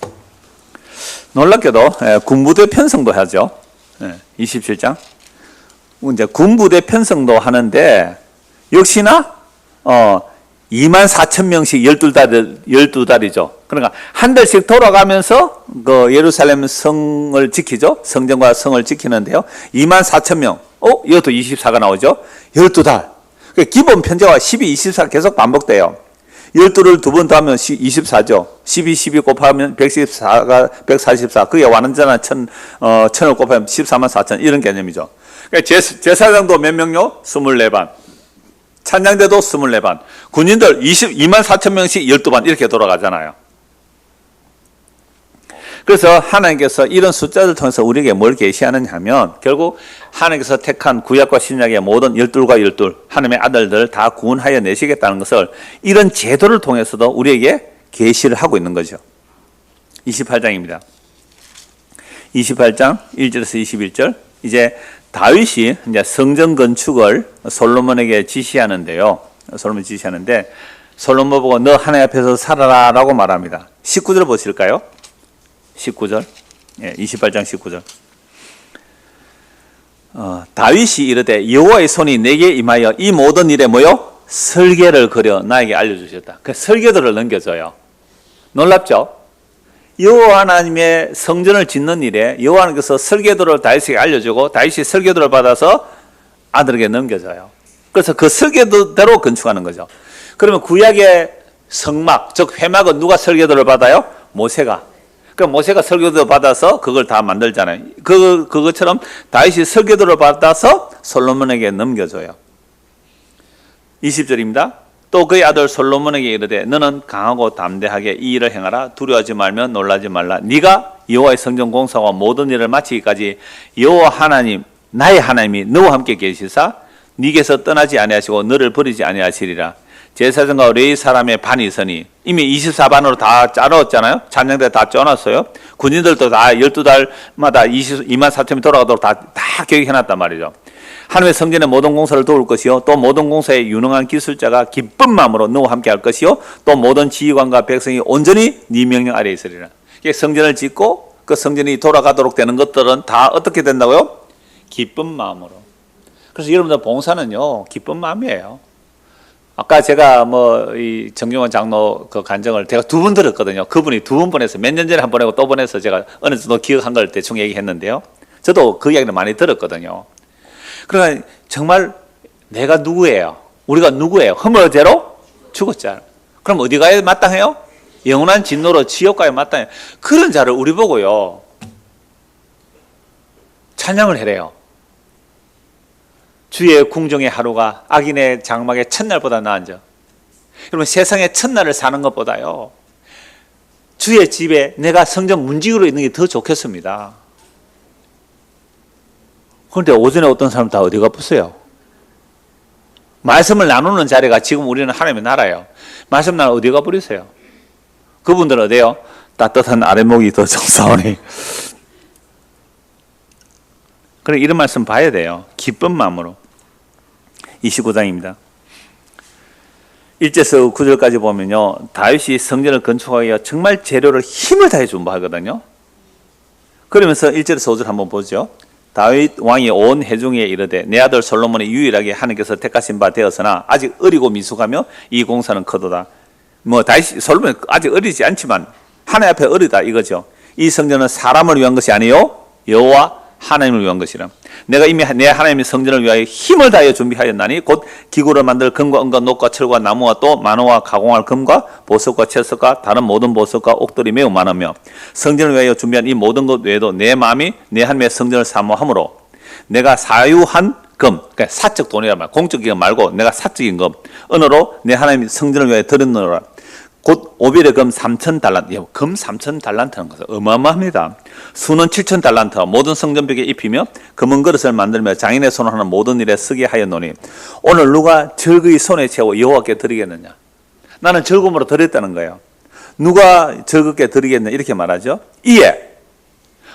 놀랍게도 군부대 편성도 하죠. 27장. 이제 군부대 편성도 하는데 역시나 24,000명씩 12달이죠. 그러니까 한 달씩 돌아가면서 그 예루살렘 성을 지키죠. 성전과 성을 지키는데요. 24,000명. 이것도 24가 나오죠. 12달. 기본 편제와 12, 24 계속 반복돼요. 12를 두 번 더하면 24죠. 12 곱하면 144. 그게 완전한 1000을 곱하면 14만 4천. 이런 개념이죠. 그러니까 제사장도 몇 명요? 24반. 찬양대도 24반. 군인들 22만 4천 명씩 12반 이렇게 돌아가잖아요. 그래서 하나님께서 이런 숫자를 통해서 우리에게 뭘 계시하느냐 하면 결국 하나님께서 택한 구약과 신약의 모든 12과 12 하나님의 아들들 다 구원하여 내시겠다는 것을 이런 제도를 통해서도 우리에게 계시를 하고 있는 거죠. 28장입니다. 28장 1절에서 21절. 이제 다윗이 이제 성전 건축을 솔로몬에게 지시하는데요. 솔로몬 보고 너 하나님 앞에서 살아라라고 말합니다. 19절 보실까요? 19절. 28장 19절. 다윗이 이르되 여호와의 손이 내게 임하여 이 모든 일에 뭐요? 설계를 그려 나에게 알려주셨다. 그 설계도를 넘겨줘요. 놀랍죠? 여호와 하나님의 성전을 짓는 일에 여호와 하나님께서 설계도를 다윗에게 알려주고 다윗이 설계도를 받아서 아들에게 넘겨줘요. 그래서 그 설계도대로 건축하는 거죠. 그러면 구약의 성막, 즉 회막은 누가 설계도를 받아요? 모세가. 그러니까 모세가 설계도를 받아서 그걸 다 만들잖아요. 그것처럼 다윗이 설계도를 받아서 솔로몬에게 넘겨줘요. 20절입니다. 또 그의 아들 솔로몬에게 이르되 너는 강하고 담대하게 이 일을 행하라. 두려워하지 말며 놀라지 말라. 네가 여호와의 성전 공사와 모든 일을 마치기까지 여호와 하나님 나의 하나님이 너와 함께 계시사 네게서 떠나지 아니하시고 너를 버리지 아니하시리라. 제사장과 레위 사람의 반이 있으니 이미 24반으로 다 짜놨잖아요. 찬양대 다 쪄놨어요. 군인들도 다 12달마다 2만 4천이 돌아가도록 다 계획해놨단 말이죠. 하나님의 성전의 모든 공사를 도울 것이요 또 모든 공사에 유능한 기술자가 기쁜 마음으로 너와 함께 할 것이요 또 모든 지휘관과 백성이 온전히 네 명령 아래에 있으리라. 성전을 짓고 그 성전이 돌아가도록 되는 것들은 다 어떻게 된다고요? 기쁜 마음으로. 그래서 여러분들 봉사는요 기쁜 마음이에요. 아까 제가 이 정경원 장로 그 간증을 제가 2번 들었거든요. 그분이 2번 보내서 몇 년 전에 한 번 하고 또 보내서 제가 어느 정도 기억한 걸 대충 얘기했는데요. 저도 그 이야기를 많이 들었거든요. 그러니까 정말 내가 누구예요? 우리가 누구예요? 허물대로 죽었잖아요. 그럼 어디 가야 마땅해요? 영원한 진노로 지옥 가야 마땅해요. 그런 자를 우리 보고요 찬양을 해래요. 주의 궁정의 하루가 악인의 장막의 첫날보다 나은저. 여러분 세상의 첫날을 사는 것보다요 주의 집에 내가 성전 문지기로 있는 게 더 좋겠습니다. 그런데 오전에 어떤 사람 다 어디 가보세요? 말씀을 나누는 자리가 지금 우리는 하나님의 나라예요. 말씀 나누 어디 가버리세요? 그분들은 어때요? 따뜻한 아랫목이 더 정사오니. 그래 이런 말씀 봐야 돼요. 기쁜 마음으로. 29장입니다. 1절에서 9절까지 보면요, 다윗이 성전을 건축하기 위해 정말 재료를 힘을 다해 준비하거든요. 그러면서 1절에서 5절 한번 보죠. 다윗 왕이 온 회중에 이르되 내 아들 솔로몬이 유일하게 하나님께서 택하신 바 되었으나 아직 어리고 미숙하며 이 공사는 커도다. 다윗 솔로몬이 아직 어리지 않지만 하나님 앞에 어리다 이거죠. 이 성전은 사람을 위한 것이 아니요 여호와 하나님을 위한 것이라. 내가 이미 내 하나님의 성전을 위하여 힘을 다하여 준비하였나니 곧 기구를 만들 금과 은과 녹과 철과 나무와 또 만호와 가공할 금과 보석과 채석과 다른 모든 보석과 옥들이 매우 많으며 성전을 위하여 준비한 이 모든 것 외에도 내 마음이 내 하나님의 성전을 사모하므로 내가 사유한 금, 그러니까 사적 돈이란 말, 공적인 금 말고 내가 사적인 금, 은으로 내 하나님의 성전을 위하여 드렸노라. 곧 오빌의 금 3,000달란트, 금 3,000달란트는 것은 어마어마합니다. 수는 7,000달란트, 모든 성전벽에 입히며 금은 그릇을 만들며 장인의 손을 하는 모든 일에 쓰게 하였노니 오늘 누가 절그이 손에 채워 여호와께 드리겠느냐? 나는 절금으로 드렸다는 거예요. 누가 즐겁게 드리겠느냐 이렇게 말하죠. 이에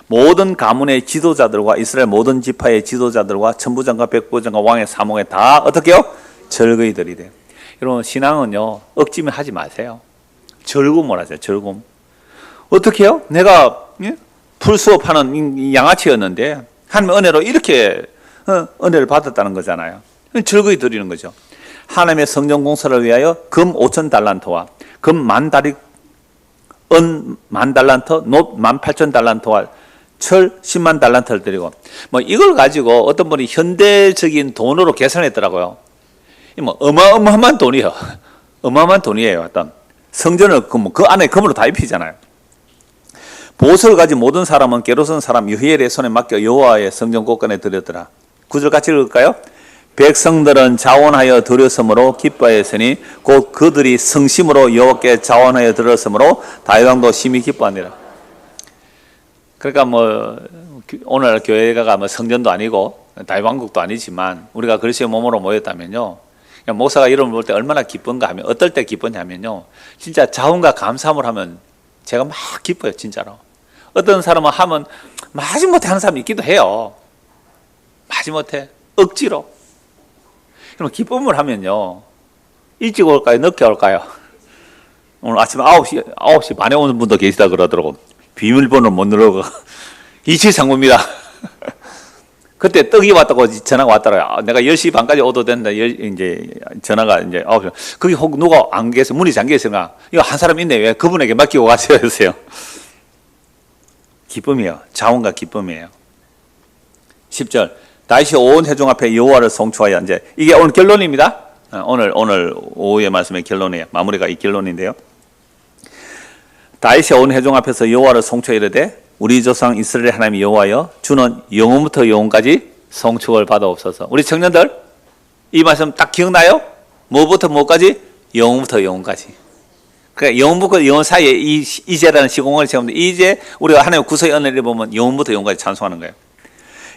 모든 가문의 지도자들과 이스라엘 모든 지파의 지도자들과 천부장과 백부장과 왕의 사목에 다 어떻게 해요? 절그이 드리되. 여러분 신앙은요 억지면 하지 마세요. 절금을 하세요. 절금. 어떻게 해요? 내가 풀수업하는 양아치였는데 하나님의 은혜로 이렇게 은혜를 받았다는 거잖아요. 절거히 드리는 거죠. 하나님의 성전 공사를 위하여 금 5,000달란트와 금 10,000다리, 은 10,000달란트, 놋 18,000달란트와 철 100,000달란트를 드리고 이걸 가지고 어떤 분이 현대적인 돈으로 계산했더라고요. 어마어마한 돈이에요. 어마어마한 돈이에요. 어떤 성전을 그 안에 금으로 다 입히잖아요. 보석을 가진 모든 사람은 게르손 사람 여히엘의 손에 맡겨 여호와의 성전 곳간에 드렸더라. 9절 같이 읽을까요? 백성들은 자원하여 드렸으므로 기뻐하였으니 곧 그들이 성심으로 여호와께 자원하여 드렸으므로 다윗 왕도 심히 기뻐하니라. 그러니까 오늘 교회가 성전도 아니고 다윗 왕국도 아니지만 우리가 그리스도의 몸으로 모였다면요. 목사가 이름을 볼 때 얼마나 기쁜가 하면 어떨 때 기쁘냐면요. 진짜 자원과 감사함을 하면 제가 막 기뻐요. 진짜로. 어떤 사람은 하면 마지못해 하는 사람이 있기도 해요. 마지못해 억지로. 그럼 기쁨을 하면요. 일찍 올까요? 늦게 올까요? 오늘 아침 9시 반에 오는 분도 계시다 그러더라고. 비밀번호 못 누르고 2739입니다. 그때 떡이 왔다고 전화가 왔더라고요. 내가 10시 반까지 오도 된다. 이제 전화가 이제 9시. 거기 혹 누가 안 계세요? 문이 잠겨 있으나 이거 한 사람 있네. 왜 그분에게 맡기고 가세요? 하세요. 기쁨이에요. 자원과 기쁨이에요. 10절. 다윗이 온 회중 앞에 여호와를 송축하여 이제 이게 오늘 결론입니다. 오늘 오후의 말씀의 결론이에요. 마무리가 이 결론인데요. 다윗이 온 회중 앞에서 여호와를 송축하여 이르되 우리 조상 이스라엘 하나님 여호와여 주는 영원부터 영원까지 송축을 받아옵소서. 우리 청년들 이 말씀 딱 기억나요? 뭐부터 뭐까지? 영원부터 영원까지. 그러니까 영원부터 영원 사이에 이제라는 시공을 세우는데 이제 우리가 하나님의 구속의 은혜를 보면 영원부터 영원까지 찬송하는 거예요.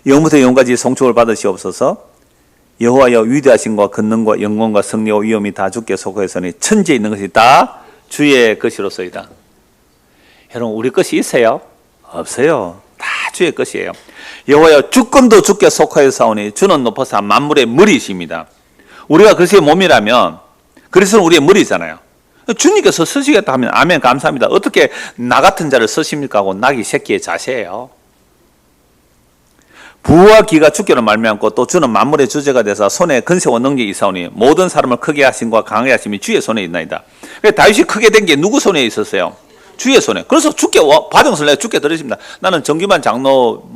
영원부터 영원까지 송축을 받으시옵소서. 여호와여 위대하신과 권능과 영광과 승리와 위엄이 다 주께 속하였으니 천지에 있는 것이 다 주의 것이로소이다. 여러분 우리 것이 있어요? 없어요. 다 주의 것이에요. 여호와여 주권도 주께 속하였사오니 주는 높아서 만물의 머리이십니다. 우리가 그리스도의 몸이라면 그리스도는 우리의 머리잖아요. 주님께서 쓰시겠다 하면 아멘 감사합니다. 어떻게 나 같은 자를 쓰십니까 하고 낙이 새끼의 자세예요. 부와 기가 주께로 말미암고 또 주는 만물의 주제가 되사 손에 근세와 능력이 있사오니 모든 사람을 크게 하심과 강하게 하심이 주의 손에 있나이다. 다윗이 크게 된 게 누구 손에 있었어요? 주의 손에. 그래서 주께 받은 것을 내가 주께 드렸습니다. 나는 정기만 장로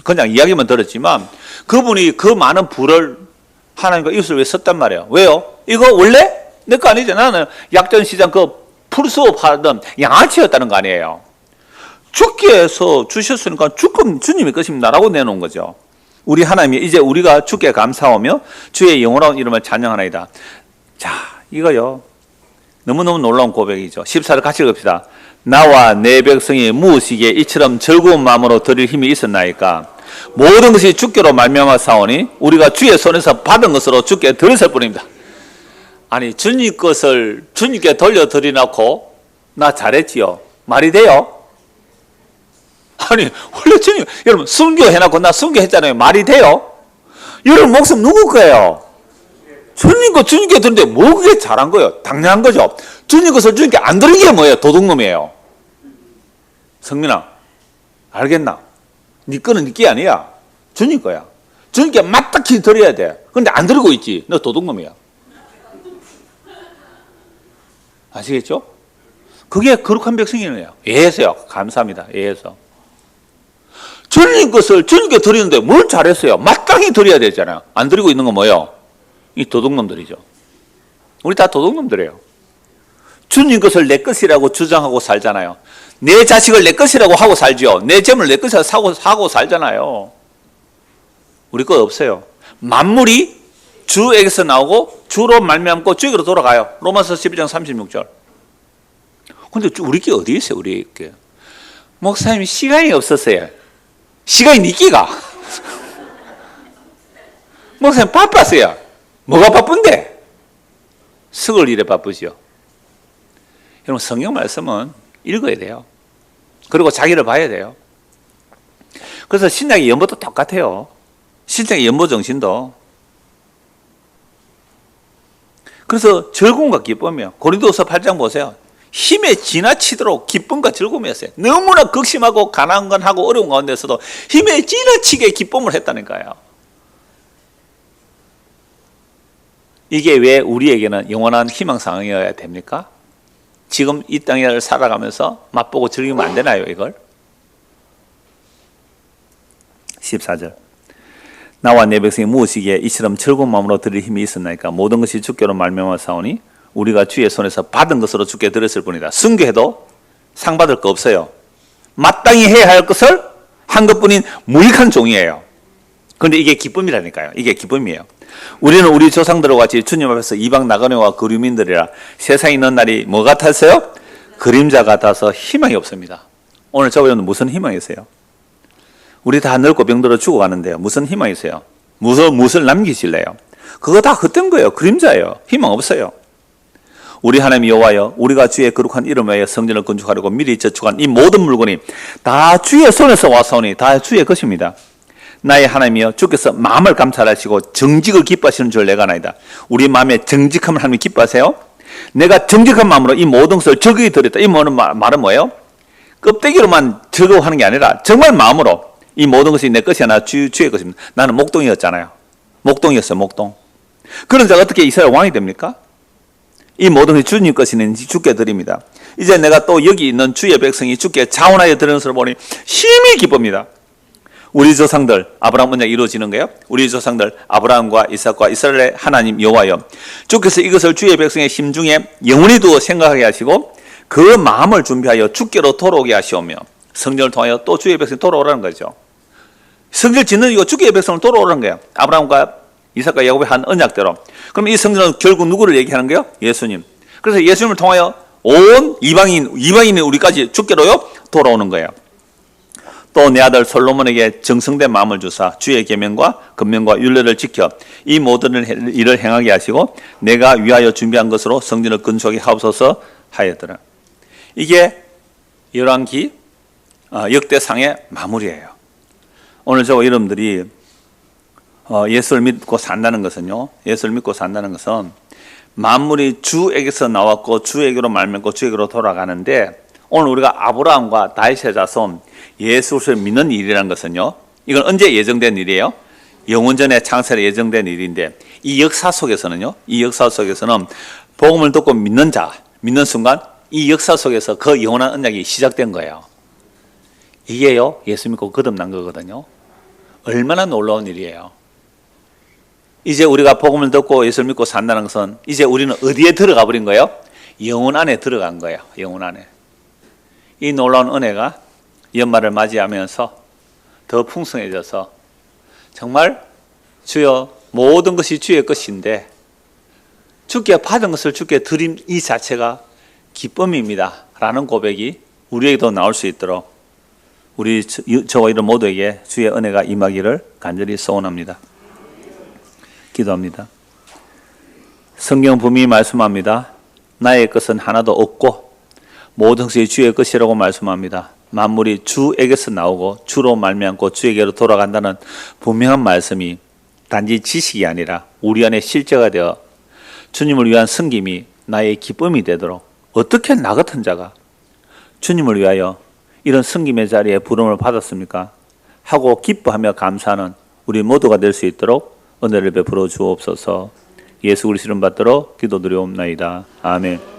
그냥 이야기만 들었지만 그분이 그 많은 부를 하나님과 이웃을 위해 썼단 말이에요. 왜요? 이거 원래 내 거 아니죠. 나는 약전시장 그 풀수업 하던 양아치였다는 거 아니에요. 주께서 주셨으니까 주님의 것입니다라고 내놓은 거죠. 우리 하나님이 이제 우리가 주께 감사하며 주의 영원한 이름을 찬양하나이다. 자, 이거요. 너무너무 놀라운 고백이죠. 14절 같이 읽읍시다. 나와 내 백성이 무엇이기에 이처럼 즐거운 마음으로 드릴 힘이 있었나이까. 모든 것이 주께로 말미암아 사오니 우리가 주의 손에서 받은 것으로 주께 드렸을 뿐입니다. 아니 주님 것을 주님께 돌려드리놓고 나 잘했지요. 말이 돼요? 아니 원래 주님 여러분 순교해놓고 나 순교했잖아요. 말이 돼요? 여러분 목숨 누구 거예요? 주님 거 주님께 드는데 뭐 그게 잘한 거예요? 당연한 거죠. 주님 것을 주님께 안 드린 게 뭐예요? 도둑놈이에요. 성민아, 알겠나? 네 거는 네 게 아니야. 주님 거야. 주님께 맞닥히 드려야 돼. 근데 안 드리고 있지. 너 도둑놈이야. 아시겠죠? 그게 거룩한 백성이에요. 예해서요. 감사합니다. 예해서. 주님 것을 주님께 드리는데 뭘 잘했어요? 마땅히 드려야 되잖아요. 안 드리고 있는 건 뭐예요? 이 도둑놈들이죠. 우리 다 도둑놈들이에요. 주님 것을 내 것이라고 주장하고 살잖아요. 내 자식을 내 것이라고 하고 살죠. 내 재물을 내 것이라고 사고 살잖아요. 우리 거 없어요. 만물이 주에게서 나오고 주로 말미암고 주에게로 돌아가요. 로마서 12장 36절. 근데 우리 게 어디 있어요? 우리 게. 목사님 시간이 없었어요. 시간이 니 끼가. 목사님 바빴어요. 뭐가 바쁜데? 썩을 일에 바쁘죠. 여러분 성경 말씀은 읽어야 돼요. 그리고 자기를 봐야 돼요. 그래서 신약의 연보도 똑같아요. 신약의 연보 정신도. 그래서 즐거움과 기쁨이요. 고린도서 8장 보세요. 힘에 지나치도록 기쁨과 즐거움이었어요. 너무나 극심하고 가난한 건 하고 어려운 가운데서도 힘에 지나치게 기쁨을 했다니까요. 이게 왜 우리에게는 영원한 희망 상황이어야 됩니까? 지금 이 땅을 살아가면서 맛보고 즐기면 안 되나요, 이걸? 14절. 나와 내 백성이 무엇이기에 이처럼 즐거운 마음으로 드릴 힘이 있었나이까? 모든 것이 주께로 말미암아 사오니 우리가 주의 손에서 받은 것으로 주께 드렸을 뿐이다. 순교해도 상 받을 거 없어요. 마땅히 해야 할 것을 한 것뿐인 무익한 종이에요. 그런데 이게 기쁨이라니까요. 이게 기쁨이에요. 우리는 우리 조상들과 같이 주님 앞에서 이방 나그네와 거류민들이라 세상에 있는 날이 뭐 같았어요? 그림자 같아서 희망이 없습니다. 오늘 저번에는 무슨 희망이 있어요? 우리 다 늙고 병들어 죽어가는데요. 무슨 희망이 있어요? 무엇을 남기실래요? 그거 다 헛된 거예요. 그림자예요. 희망 없어요. 우리 하나님 여호와여, 우리가 주의 거룩한 이름 외에 성전을 건축하려고 미리 저축한 이 모든 물건이 다 주의 손에서 와서오니 다 주의 것입니다. 나의 하나님이여, 주께서 마음을 감찰하시고 정직을 기뻐하시는 줄 내가 아나이다. 우리 마음에 정직함을 하나님 기뻐하세요? 내가 정직한 마음으로 이 모든 것을 적이 드렸다. 이 말은 뭐예요? 껍데기로만 즐거워하는 게 아니라 정말 마음으로 이 모든 것이 내 것이 아니라 주의 것입니다. 나는 목동이었잖아요. 목동이었어요. 목동. 그런 자가 어떻게 이스라엘 왕이 됩니까? 이 모든 것이 주님 것이니 주께 드립니다. 이제 내가 또 여기 있는 주의 백성이 주께 자원하여 드리는 것을 보니 심히 기쁩니다. 우리 조상들 아브라함 언약이 이루어지는 거예요. 우리 조상들 아브라함과 이삭과 이스라엘의 하나님 여호와여, 주께서 이것을 주의 백성의 심중에 영원히 두어 생각하게 하시고 그 마음을 준비하여 주께로 돌아오게 하시오며, 성전을 통하여 또 주의 백성이 돌아오라는 거죠. 성전을 짓는 이거 주의 백성을 돌아오라는 거예요. 아브라함과 이삭과 야곱의 한 언약대로. 그럼 이 성전은 결국 누구를 얘기하는 거예요? 예수님. 그래서 예수님을 통하여 온 이방인이 우리까지 주께로요 돌아오는 거예요. 또 내 아들 솔로몬에게 정성된 마음을 주사 주의 계명과 금명과 율례를 지켜 이 모든 일을 행하게 하시고 내가 위하여 준비한 것으로 성전을 건축하게 하옵소서 하였더라. 이게 열왕기 역대상의 마무리예요. 오늘 저와 여러분들이 예수를 믿고 산다는 것은요, 예수를 믿고 산다는 것은 만물이 주에게서 나왔고 주에게로 말미암고 주에게로 돌아가는데, 오늘 우리가 아브라함과 다윗의 자손 예수를 믿는 일이라는 것은요, 이건 언제 예정된 일이에요? 영원전에 창세에 예정된 일인데, 이 역사 속에서는요, 이 역사 속에서는 복음을 듣고 믿는 자, 믿는 순간 이 역사 속에서 그 영원한 언약이 시작된 거예요. 이게요, 예수 믿고 거듭난 거거든요. 얼마나 놀라운 일이에요. 이제 우리가 복음을 듣고 예수를 믿고 산다는 것은 이제 우리는 어디에 들어가 버린 거예요? 영혼 안에 들어간 거예요. 영혼 안에. 이 놀라운 은혜가 연말을 맞이하면서 더 풍성해져서 정말 주여 모든 것이 주의 것인데 주께 받은 것을 주께 드림 이 자체가 기쁨입니다 라는 고백이 우리에게도 나올 수 있도록 우리 저와 이런 모두에게 주의 은혜가 임하기를 간절히 소원합니다. 기도합니다. 성경 분명히 말씀합니다. 나의 것은 하나도 없고 모든 것이 주의 것이라고 말씀합니다. 만물이 주에게서 나오고 주로 말미암고 주에게로 돌아간다는 분명한 말씀이 단지 지식이 아니라 우리 안에 실제가 되어 주님을 위한 섬김이 나의 기쁨이 되도록 어떻게 나 같은 자가 주님을 위하여 이런 섬김의 자리에 부름을 받았습니까? 하고 기뻐하며 감사하는 우리 모두가 될 수 있도록 은혜를 베풀어 주옵소서. 예수 그리스도 이름 받들어 기도드리옵나이다. 아멘.